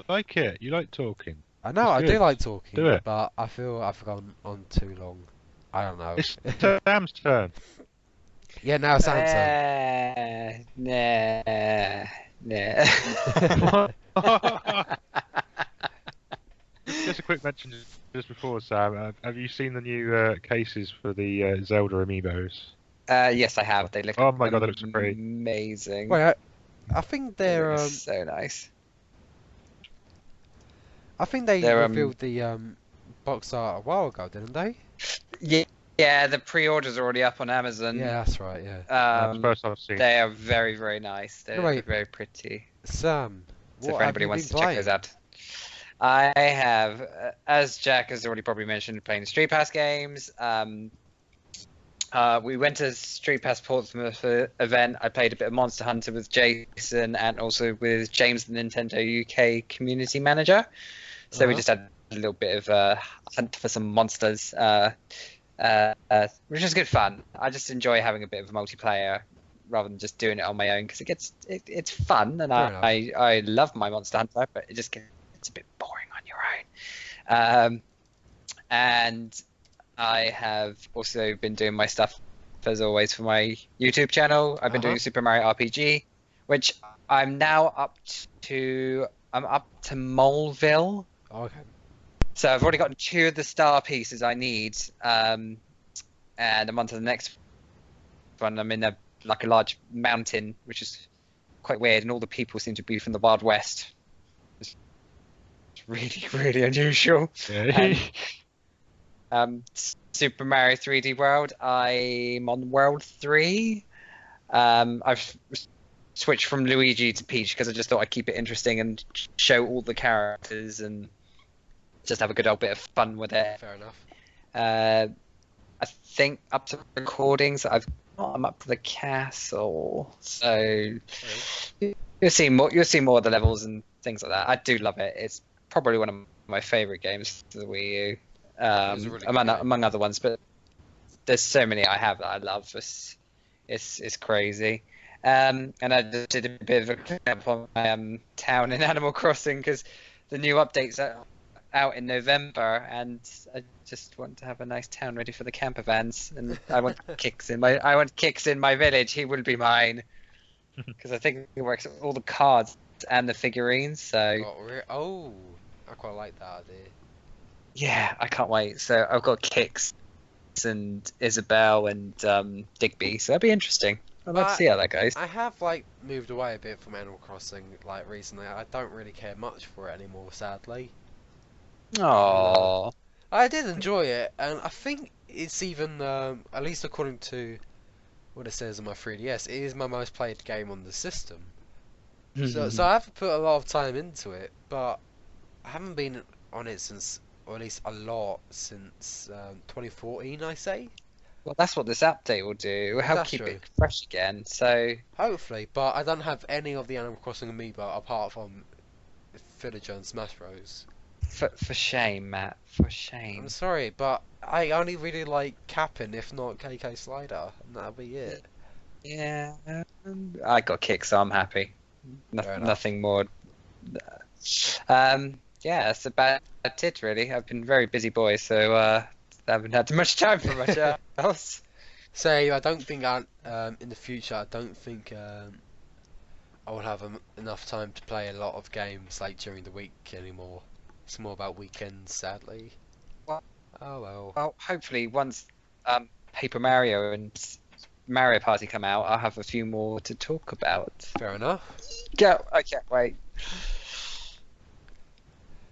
like it. You like talking. I know, I do like talking, Do it. but I feel I've gone on too long. I don't know. It's Sam's turn. Yeah, now it's Sam's turn. Nah. Just a quick mention just before, Sam. Have you seen the new cases for the Zelda amiibos? Yes, I have. They look. Oh my god, they look so pretty. Amazing. Wait, I think they're so nice. I think they They're, revealed the box art a while ago, didn't they? Yeah, the pre-order's already up on Amazon. Yeah, that's right. Yeah. That's the first I've seen. They are very, very nice. They're Wait. very pretty. Sam, So what if anybody have you wants been to check playing? those out. I have, as Jack has already probably mentioned, playing the Street Pass games. We went to Street Pass Portsmouth event. I played a bit of Monster Hunter with Jason and also with James, the Nintendo UK community manager. So we just had a little bit of a hunt for some monsters, which is good fun. I just enjoy having a bit of a multiplayer rather than just doing it on my own because it's fun, and I love my Monster Hunter, but it just gets a bit boring on your own. And I have also been doing my stuff as always for my YouTube channel. I've been doing Super Mario RPG, which I'm now up to Moleville. Okay. So I've already gotten 2 of the star pieces I need, and I'm on to the next one. I'm in a large mountain, which is quite weird, and all the people seem to be from the Wild West. It's really, really unusual. Super Mario 3D World, I'm on World 3. I've switched from Luigi to Peach because I just thought I'd keep it interesting and show all the characters and just have a good old bit of fun with it. Fair enough. I think up to recordings, I'm up to the castle, so you'll see more. You'll see more of the levels and things like that. I do love it. It's probably one of my favorite games for the Wii U, really among other ones. But there's so many I have that I love. It's crazy. And I just did a bit of a cleanup on my town in Animal Crossing because the new updates are out in November, and I just want to have a nice town ready for the camper vans. And I want Kix in my village. He will be mine because I think he works with all the cards and the figurines. So I quite like that idea. Yeah, I can't wait. So I've got Kix and Isabelle and Digby, so that'll be interesting. I'd like to see how that goes. I have moved away a bit from Animal Crossing recently. I don't really care much for it anymore, sadly. Aww. I did enjoy it, and I think it's even, at least according to what it says on my 3DS, it is my most played game on the system. So I have put a lot of time into it, but I haven't been on it since, or at least a lot since 2014, I say. Well, that's what this update will do. It will help keep it fresh again. So hopefully, but I don't have any of the Animal Crossing amiibo apart from Villager and Smash Bros. For shame, Matt. For shame. I'm sorry, but I only really like Cap'n, if not KK Slider, and that'll be it. Yeah, I got Kick, so I'm happy. Nothing more. Yeah, that's about it, really. I've been a very busy boy, so I haven't had much time for much else. So I don't think in the future, I don't think I will have enough time to play a lot of games during the week anymore. It's more about weekends, sadly. Well, oh well. Well, hopefully once Paper Mario and Mario Party come out, I'll have a few more to talk about. Fair enough. I can't wait.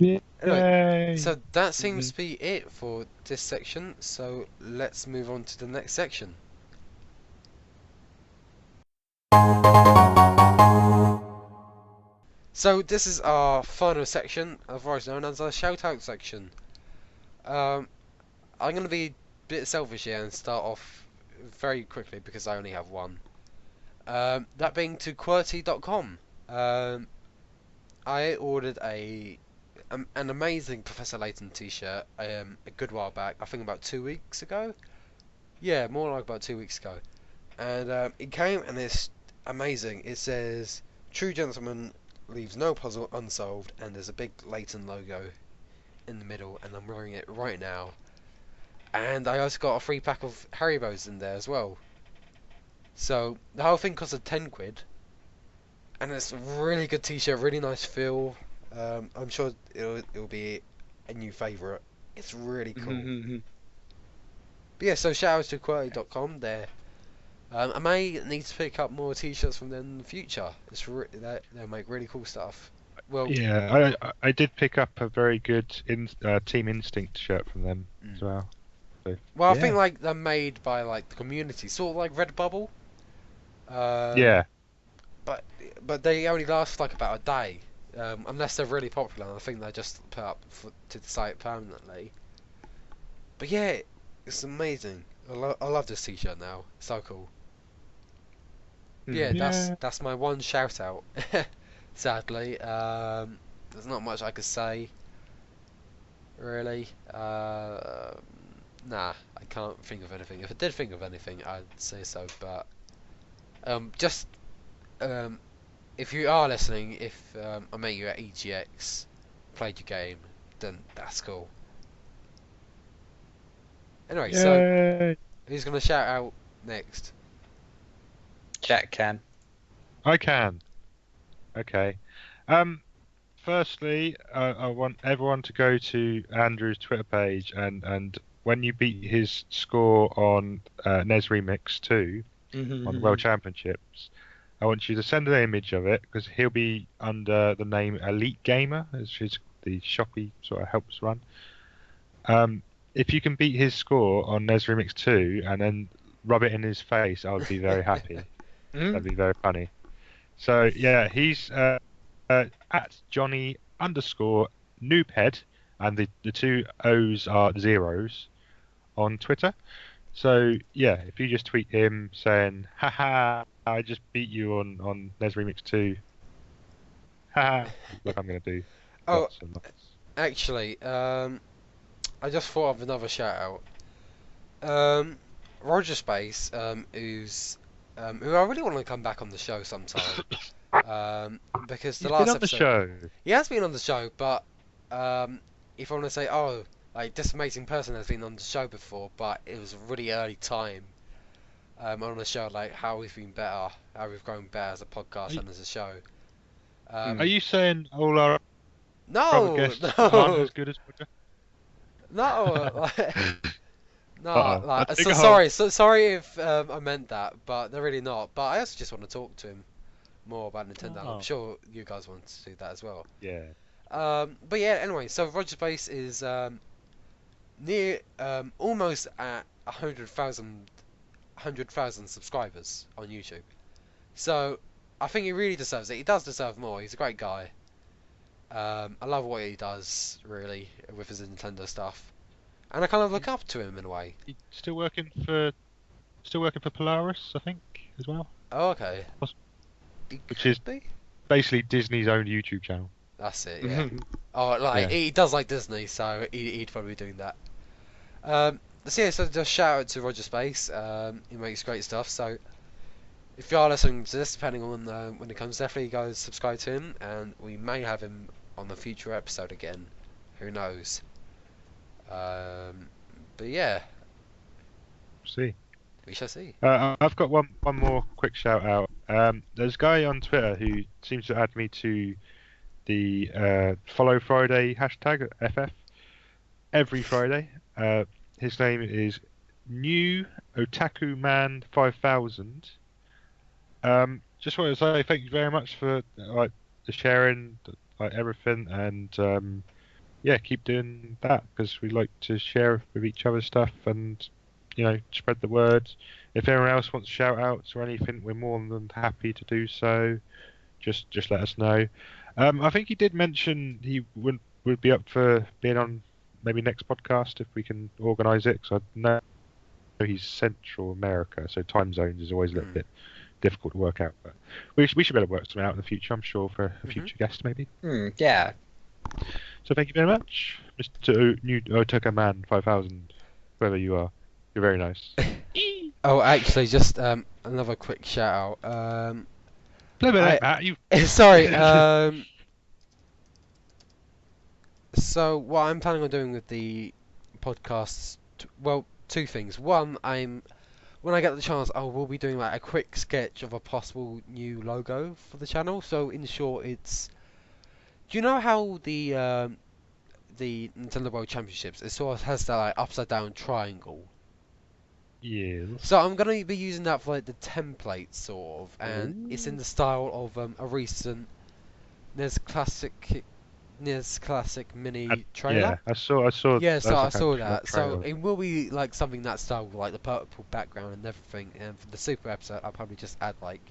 Anyway, so that seems to be it for this section, so let's move on to the next section. So this is our final section, otherwise known as our shout-out section. I'm going to be a bit selfish here and start off very quickly because I only have one. That being to QWERTY.com. I ordered an amazing Professor Layton t-shirt a good while back, I think about 2 weeks ago. Yeah, more like about 2 weeks ago. And it came and it's amazing. It says, "True gentleman leaves no puzzle unsolved," and there's a big Layton logo in the middle, and I'm wearing it right now. And I also got a free pack of Haribos in there as well. So the whole thing costed £10, and it's a really good t-shirt, really nice feel. I'm sure it'll be a new favourite. It's really cool. But yeah, so shout out to QWERTY.com there. I may need to pick up more t-shirts from them in the future. They'll make really cool stuff. Well, yeah, I did pick up a very good Team Instinct shirt from them as well. So, well, I think they're made by the community, sort of like Redbubble. Yeah. But they only last about a day, unless they're really popular. I think they're just put up to the site permanently. But yeah, it's amazing. I love this t-shirt now. So cool. Hmm. Yeah, Yeah. that's my one shout out. Sadly, there's not much I could say. Really, nah, I can't think of anything. If I did think of anything, I'd say so. But just if you are listening, if I met you at EGX, played your game, then that's cool. Anyway, so Yay! who's gonna shout out next? Jack can. I can. Okay. Firstly, I want everyone to go to Andrew's Twitter page and when you beat his score on NES Remix 2 on the World Championships, I want you to send an image of it because he'll be under the name Elite Gamer, which is the shop he sort of helps run. If you can beat his score on NES Remix 2 and then rub it in his face, I would be very happy. That'd be very funny. So yeah, he's at Johnny_Noobhead, and the two O's are zeros on Twitter. So yeah, if you just tweet him saying, "Haha, I just beat you on NES Remix 2," haha, like I'm gonna do. Oh, Lots and lots. actually, I just thought of another shout out. Roger Space, who I really want to come back on the show sometime. Because the He's last been on the episode, show. he has been on the show, but if I want to say, oh, like this amazing person has been on the show before, but it was a really early time on the show, like how we've been better, how we've grown better as a podcast and as a show. Are you saying all our other No, guests aren't no, as good as Roger? no, no. Uh-oh. Like, I so think sorry, sorry if I meant that, but they're really not. But I also just want to talk to him more about Nintendo. Oh. I'm sure you guys want to do that as well. Yeah. But yeah, anyway, so Roger Space is near, almost at 100,000 subscribers on YouTube. So I think he really deserves it. He does deserve more. He's a great guy. I love what he does, really, with his Nintendo stuff, and I kind of look up to him in a way. He's still working for Polaris, I think, as well. Oh, okay. Which Could is be. basically Disney's own YouTube channel. That's it, yeah. Oh, like, Yeah. he does like Disney, so he'd probably be doing that. So yeah, so just shout out to Roger Space. He makes great stuff, so if you are listening to this, depending on when it comes, definitely go subscribe to him, and we may have him on the future episode again. Who knows? But yeah, See. we shall see. I've got one more quick shout out. There's a guy on Twitter who seems to add me to the Follow Friday hashtag FF every Friday. His name is New Otaku Man 5000. Just want to say thank you very much for the sharing, everything, and yeah, keep doing that because we like to share with each other stuff and spread the word. If anyone else wants shout outs or anything, we're more than happy to do so. Just let us know. I think he did mention he would be up for being on maybe next podcast if we can organise it. Because I know he's Central America, so time zones is always a little bit difficult to work out. But we should be able to work something out in the future, I'm sure, for a future guest maybe. Yeah. So thank you very much, Mr. New Otaka Man 5000, whoever you are. You're very nice. Oh, actually, just another quick shout out. Matt, you. Sorry. So what I'm planning on doing with the podcasts, well, two things. One, when I get the chance, I will be doing like a quick sketch of a possible new logo for the channel. So in short, it's. Do you know how the Nintendo World Championships, it sort of has that like upside down triangle? Yes. So I'm gonna be using that for like the template sort of, and it's in the style of a recent NES Classic mini trailer. Yeah, I saw. Yeah, so I saw that. that. So it will be like something that style, with, like the purple background and everything. And for the Super episode, I'll probably just add like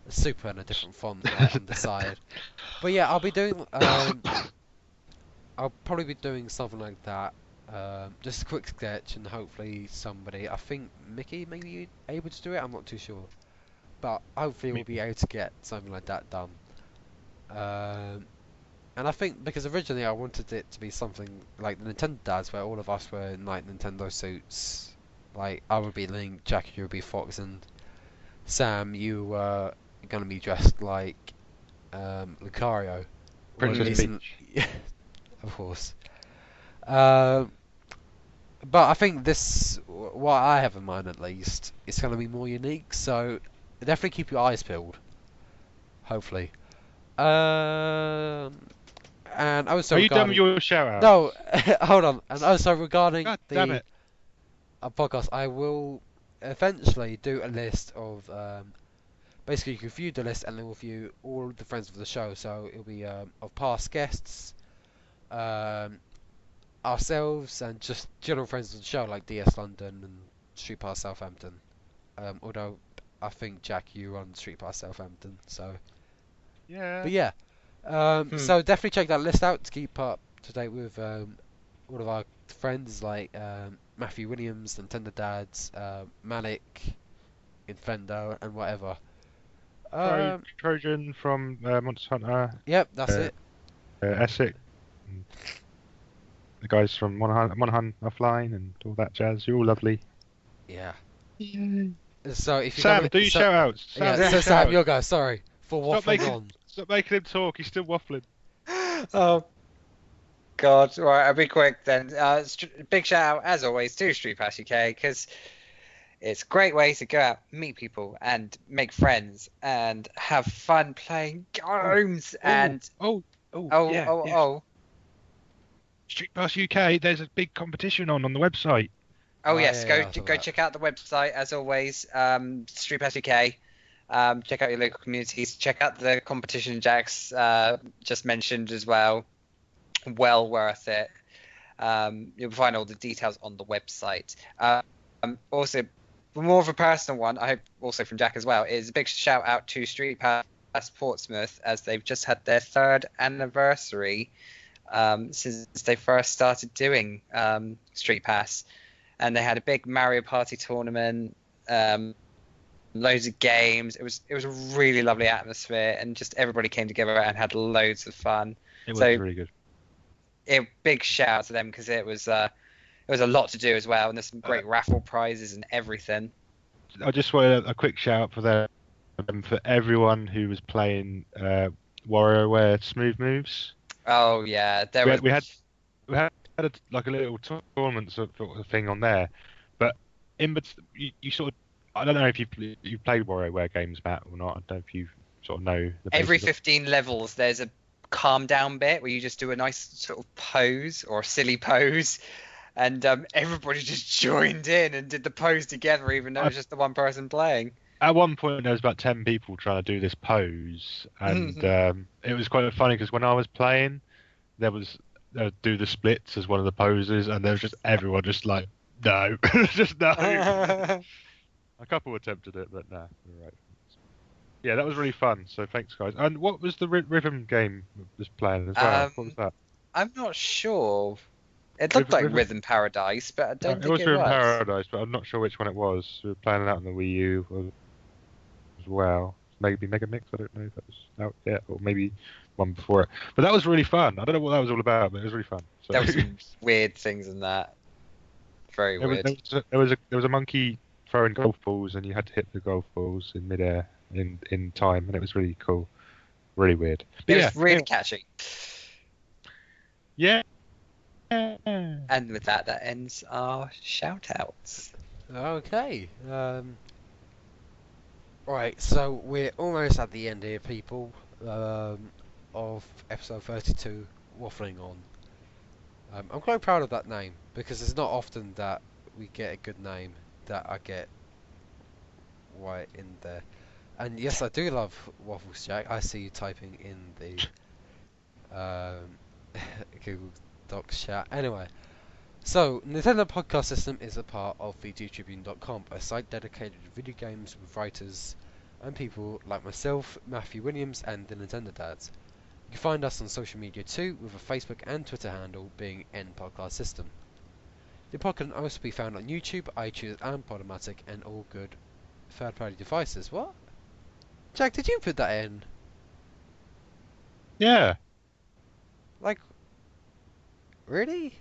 a Super and a different font on the side. But yeah, I'll be doing. I'll probably be doing something like that. Just a quick sketch, and hopefully somebody, I think Mickey may be able to do it, I'm not too sure. But hopefully we'll be able to get something like that done. And I think because originally I wanted it to be something like the Nintendo Dads, where all of us were in like Nintendo suits. Like I would be Link, Jack, you would be Fox, and Sam, you were gonna be dressed like Lucario. Or at Princess least Peach. of course. But I think this, what I have in mind at least, is going to be more unique. So definitely keep your eyes peeled. Hopefully. And also Are you done regarding with your shout out? no, hold on. And also regarding God damn it. podcast, I will eventually do a list of basically you can view the list and then we'll view all the friends of the show. So it'll be of past guests, ourselves, and just general friends of the show like DS London and Street Pass Southampton. Although I think Jack, you run Street Pass Southampton, so. Yeah. But yeah, so definitely check that list out to keep up to date with all of our friends like Matthew Williams, Nintendo Dads, Malik, Infendo, and whatever. Trojan from Monster Hunter, Yep, that's it. Essex, and the guys from Monaghan Offline and all that jazz. You're all lovely. Yeah. Yay. So if you Sam, do your shout outs. Yeah, so Sam, your go. Sorry for waffling on. Stop making him talk. He's still waffling. Oh God! Right, I'll be quick then. Big shout out as always to Street Pass UK because it's a great way to go out, meet people, and make friends, and have fun playing games. Street Pass UK. There's a big competition on the website. Oh yes, yeah, go check out the website as always. Street Pass UK. Check out your local communities. Check out the competition Jack's just mentioned as well. Well worth it. You'll find all the details on the website. Also, more of a personal one, I hope also from Jack as well, is a big shout out to Street Pass Portsmouth as they've just had their 3rd anniversary since they first started doing Street Pass. And they had a big Mario Party tournament. Loads of games. It was a really lovely atmosphere, and just everybody came together and had loads of fun. It was really good. Big shout out to them because it was a lot to do as well, and there's some great raffle prizes and everything. I just wanted a quick shout out for them for everyone who was playing WarioWare Smooth Moves. Oh yeah, We had like a little tournament sort of thing on there, but you sort of. I don't know if you played WarioWare games, Matt, or not. I don't know if you sort of know. Every 15 levels, there's a calm down bit where you just do a nice sort of pose or silly pose, and everybody just joined in and did the pose together, even though it was just the one person playing. At one point, there was about 10 people trying to do this pose, and it was quite funny because when I was playing, there was do the splits as one of the poses, and there was just everyone just like no, just no. A couple attempted it, but nah, you're right. Yeah, that was really fun. So thanks, guys. And what was the rhythm game was playing as well? What was that? I'm not sure. It looked like Rhythm Paradise, but I don't think it was. It was Rhythm Paradise, but I'm not sure which one it was. We were playing it out on the Wii U as well. Maybe Mega Mix. I don't know if that was out yet, or maybe one before it. But that was really fun. I don't know what that was all about, but it was really fun. So. There were some weird things in that. Very weird. There was a monkey throwing golf balls, and you had to hit the golf balls in midair in time, and it was really cool, really weird. But it was really catchy. Yeah. And with that ends our shout outs. Okay. Right, so we're almost at the end here, people, of episode 32, Waffling On. I'm quite proud of that name, because it's not often that we get a good name that I get right in there. And yes, I do love Waffles, Jack. I see you typing in the Google Docs chat. Anyway, so Nintendo Podcast System is a part of VGTribune.com, a site dedicated to video games with writers and people like myself, Matthew Williams, and the Nintendo Dads. You can find us on social media too, with a Facebook and Twitter handle being N Podcast System. The podcast can also be found on YouTube, iTunes, and Podomatic, and all good third-party devices. What? Jack, did you put that in? Yeah. Like, really?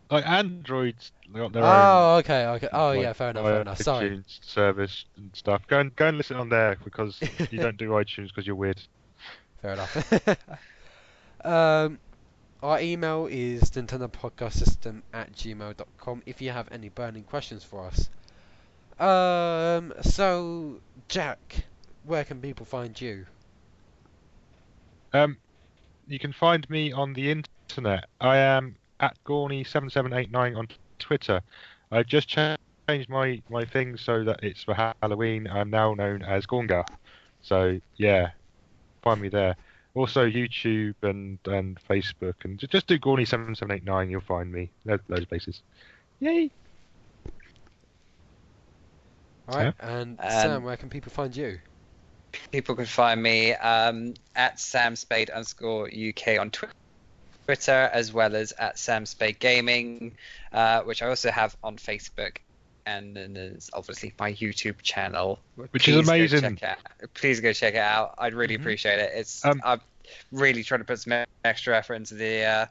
Like Android's got their own. Oh, okay. Oh, like, yeah, fair enough. Sorry. iTunes service and stuff. Go and listen on there because you don't do iTunes because you're weird. Fair enough. Our email is nintendopodcastsystem@gmail.com if you have any burning questions for us. So, Jack, where can people find you? You can find me on the internet. I am at Gorny7789 on Twitter. I just changed my thing so that it's for Halloween. I'm now known as Gornga. So yeah, find me there. Also YouTube and Facebook, and just do Gorny7789. You'll find me. Those places. Yay! All right, and Sam, where can people find you? People can find me at Sam Spade _UK on Twitter, as well as at Sam Spade Gaming, which I also have on Facebook. And then there's obviously my YouTube channel, which is amazing. Please go check it out. I'd really appreciate it. It's I'm really trying to put some extra effort into the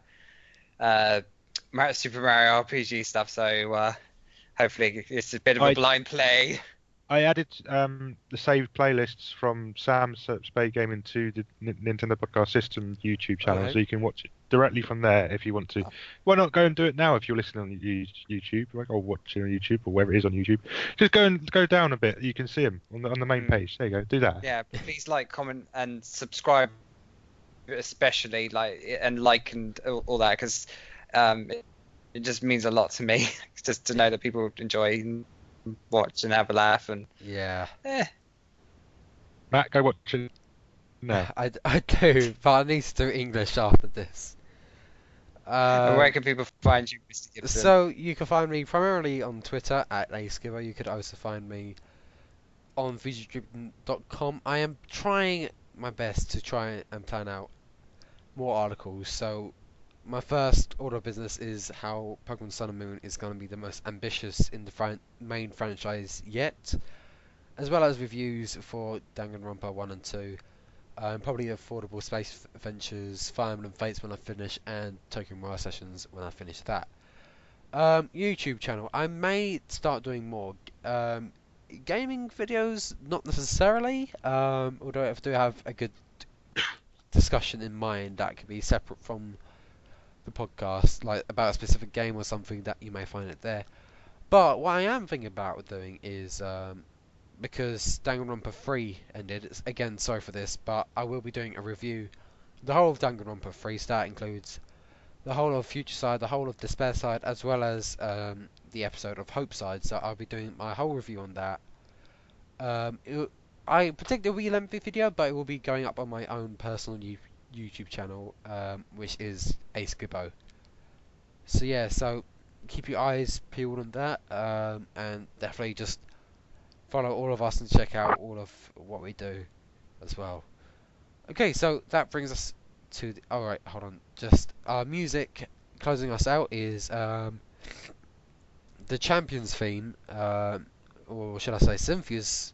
Super Mario RPG stuff. So hopefully it's a bit of a blind play. I added the saved playlists from Sam Spade Gaming to the Nintendo Podcast System YouTube channel, so you can watch it directly from there if you want to. Why not go and do it now if you're listening on YouTube, or watching on YouTube, or wherever it is on YouTube? Just go down a bit. You can see them on the main page. There you go. Do that. Yeah, please like, comment, and subscribe, especially and all that, because it just means a lot to me just to know that people enjoy. Watch and have a laugh and Matt, go watch it. No, I do, but I need to do English after this. And where can people find you, Mr. Gibson? So you can find me primarily on Twitter at @AceGiver. You could also find me on VGTribune.com. I am trying my best to try and plan out more articles. So my first order of business is how Pokemon Sun and Moon is going to be the most ambitious in the main franchise yet, as well as reviews for Danganronpa 1 and 2, probably affordable space adventures, Fire Emblem Fates when I finish, and Tokyo Mirage Sessions when I finish that. YouTube channel, I may start doing more gaming videos, not necessarily, although if I do have a good discussion in mind that could be separate from the podcast, like about a specific game or something, that you may find it there. But what I am thinking about doing is because Danganronpa 3 ended, again sorry for this, but I will be doing a review the whole of Danganronpa 3, so that includes the whole of Future Side, the whole of Despair Side, as well as the episode of Hope Side, so I'll be doing my whole review on that. I predict it will be a lengthy video, but it will be going up on my own personal YouTube channel, which is AceGibo. So yeah, so keep your eyes peeled on that, and definitely just follow all of us and check out all of what we do as well. Okay, so that brings us to the, alright, hold on, just our music closing us out is the Champions theme, or should I say Cynthia's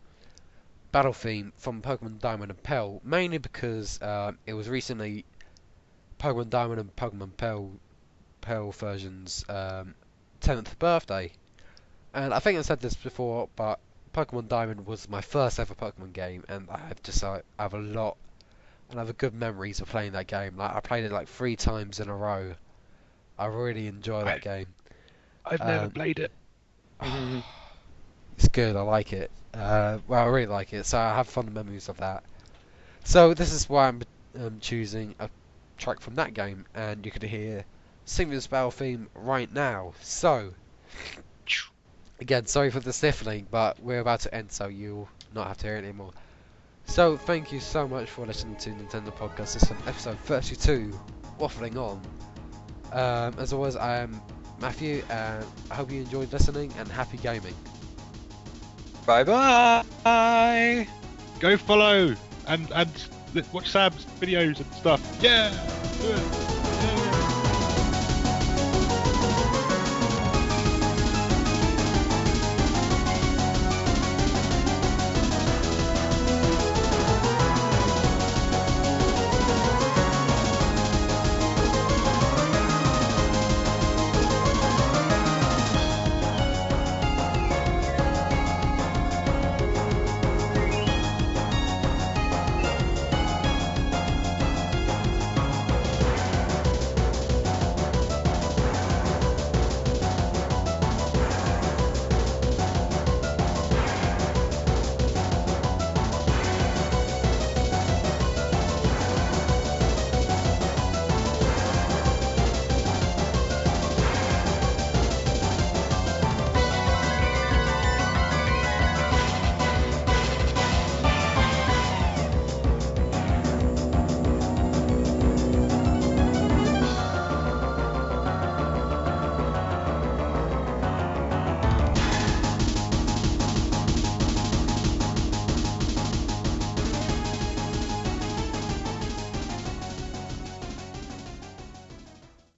battle theme from Pokemon Diamond and Pearl, mainly because it was recently Pokemon Diamond and Pokemon Pearl version's 10th birthday, and I think I said this before, but Pokemon Diamond was my first ever Pokemon game, and I have a lot and I have a good memories of playing that game. Like I played it like 3 times in a row. I really enjoy that game. I've never played it. It's good, I like it. Well, I really like it, so I have fond memories of that. So this is why I'm choosing a track from that game, and you could hear Cynthia's battle theme right now. So, again, sorry for the sniffling, but we're about to end, so you'll not have to hear it anymore. So, thank you so much for listening to Nintendo Podcast System episode 32, Waffling On. As always, I am Matthew, and I hope you enjoyed listening, and happy gaming. Bye bye. Go follow and watch Sam's videos and stuff. Yeah. Do it.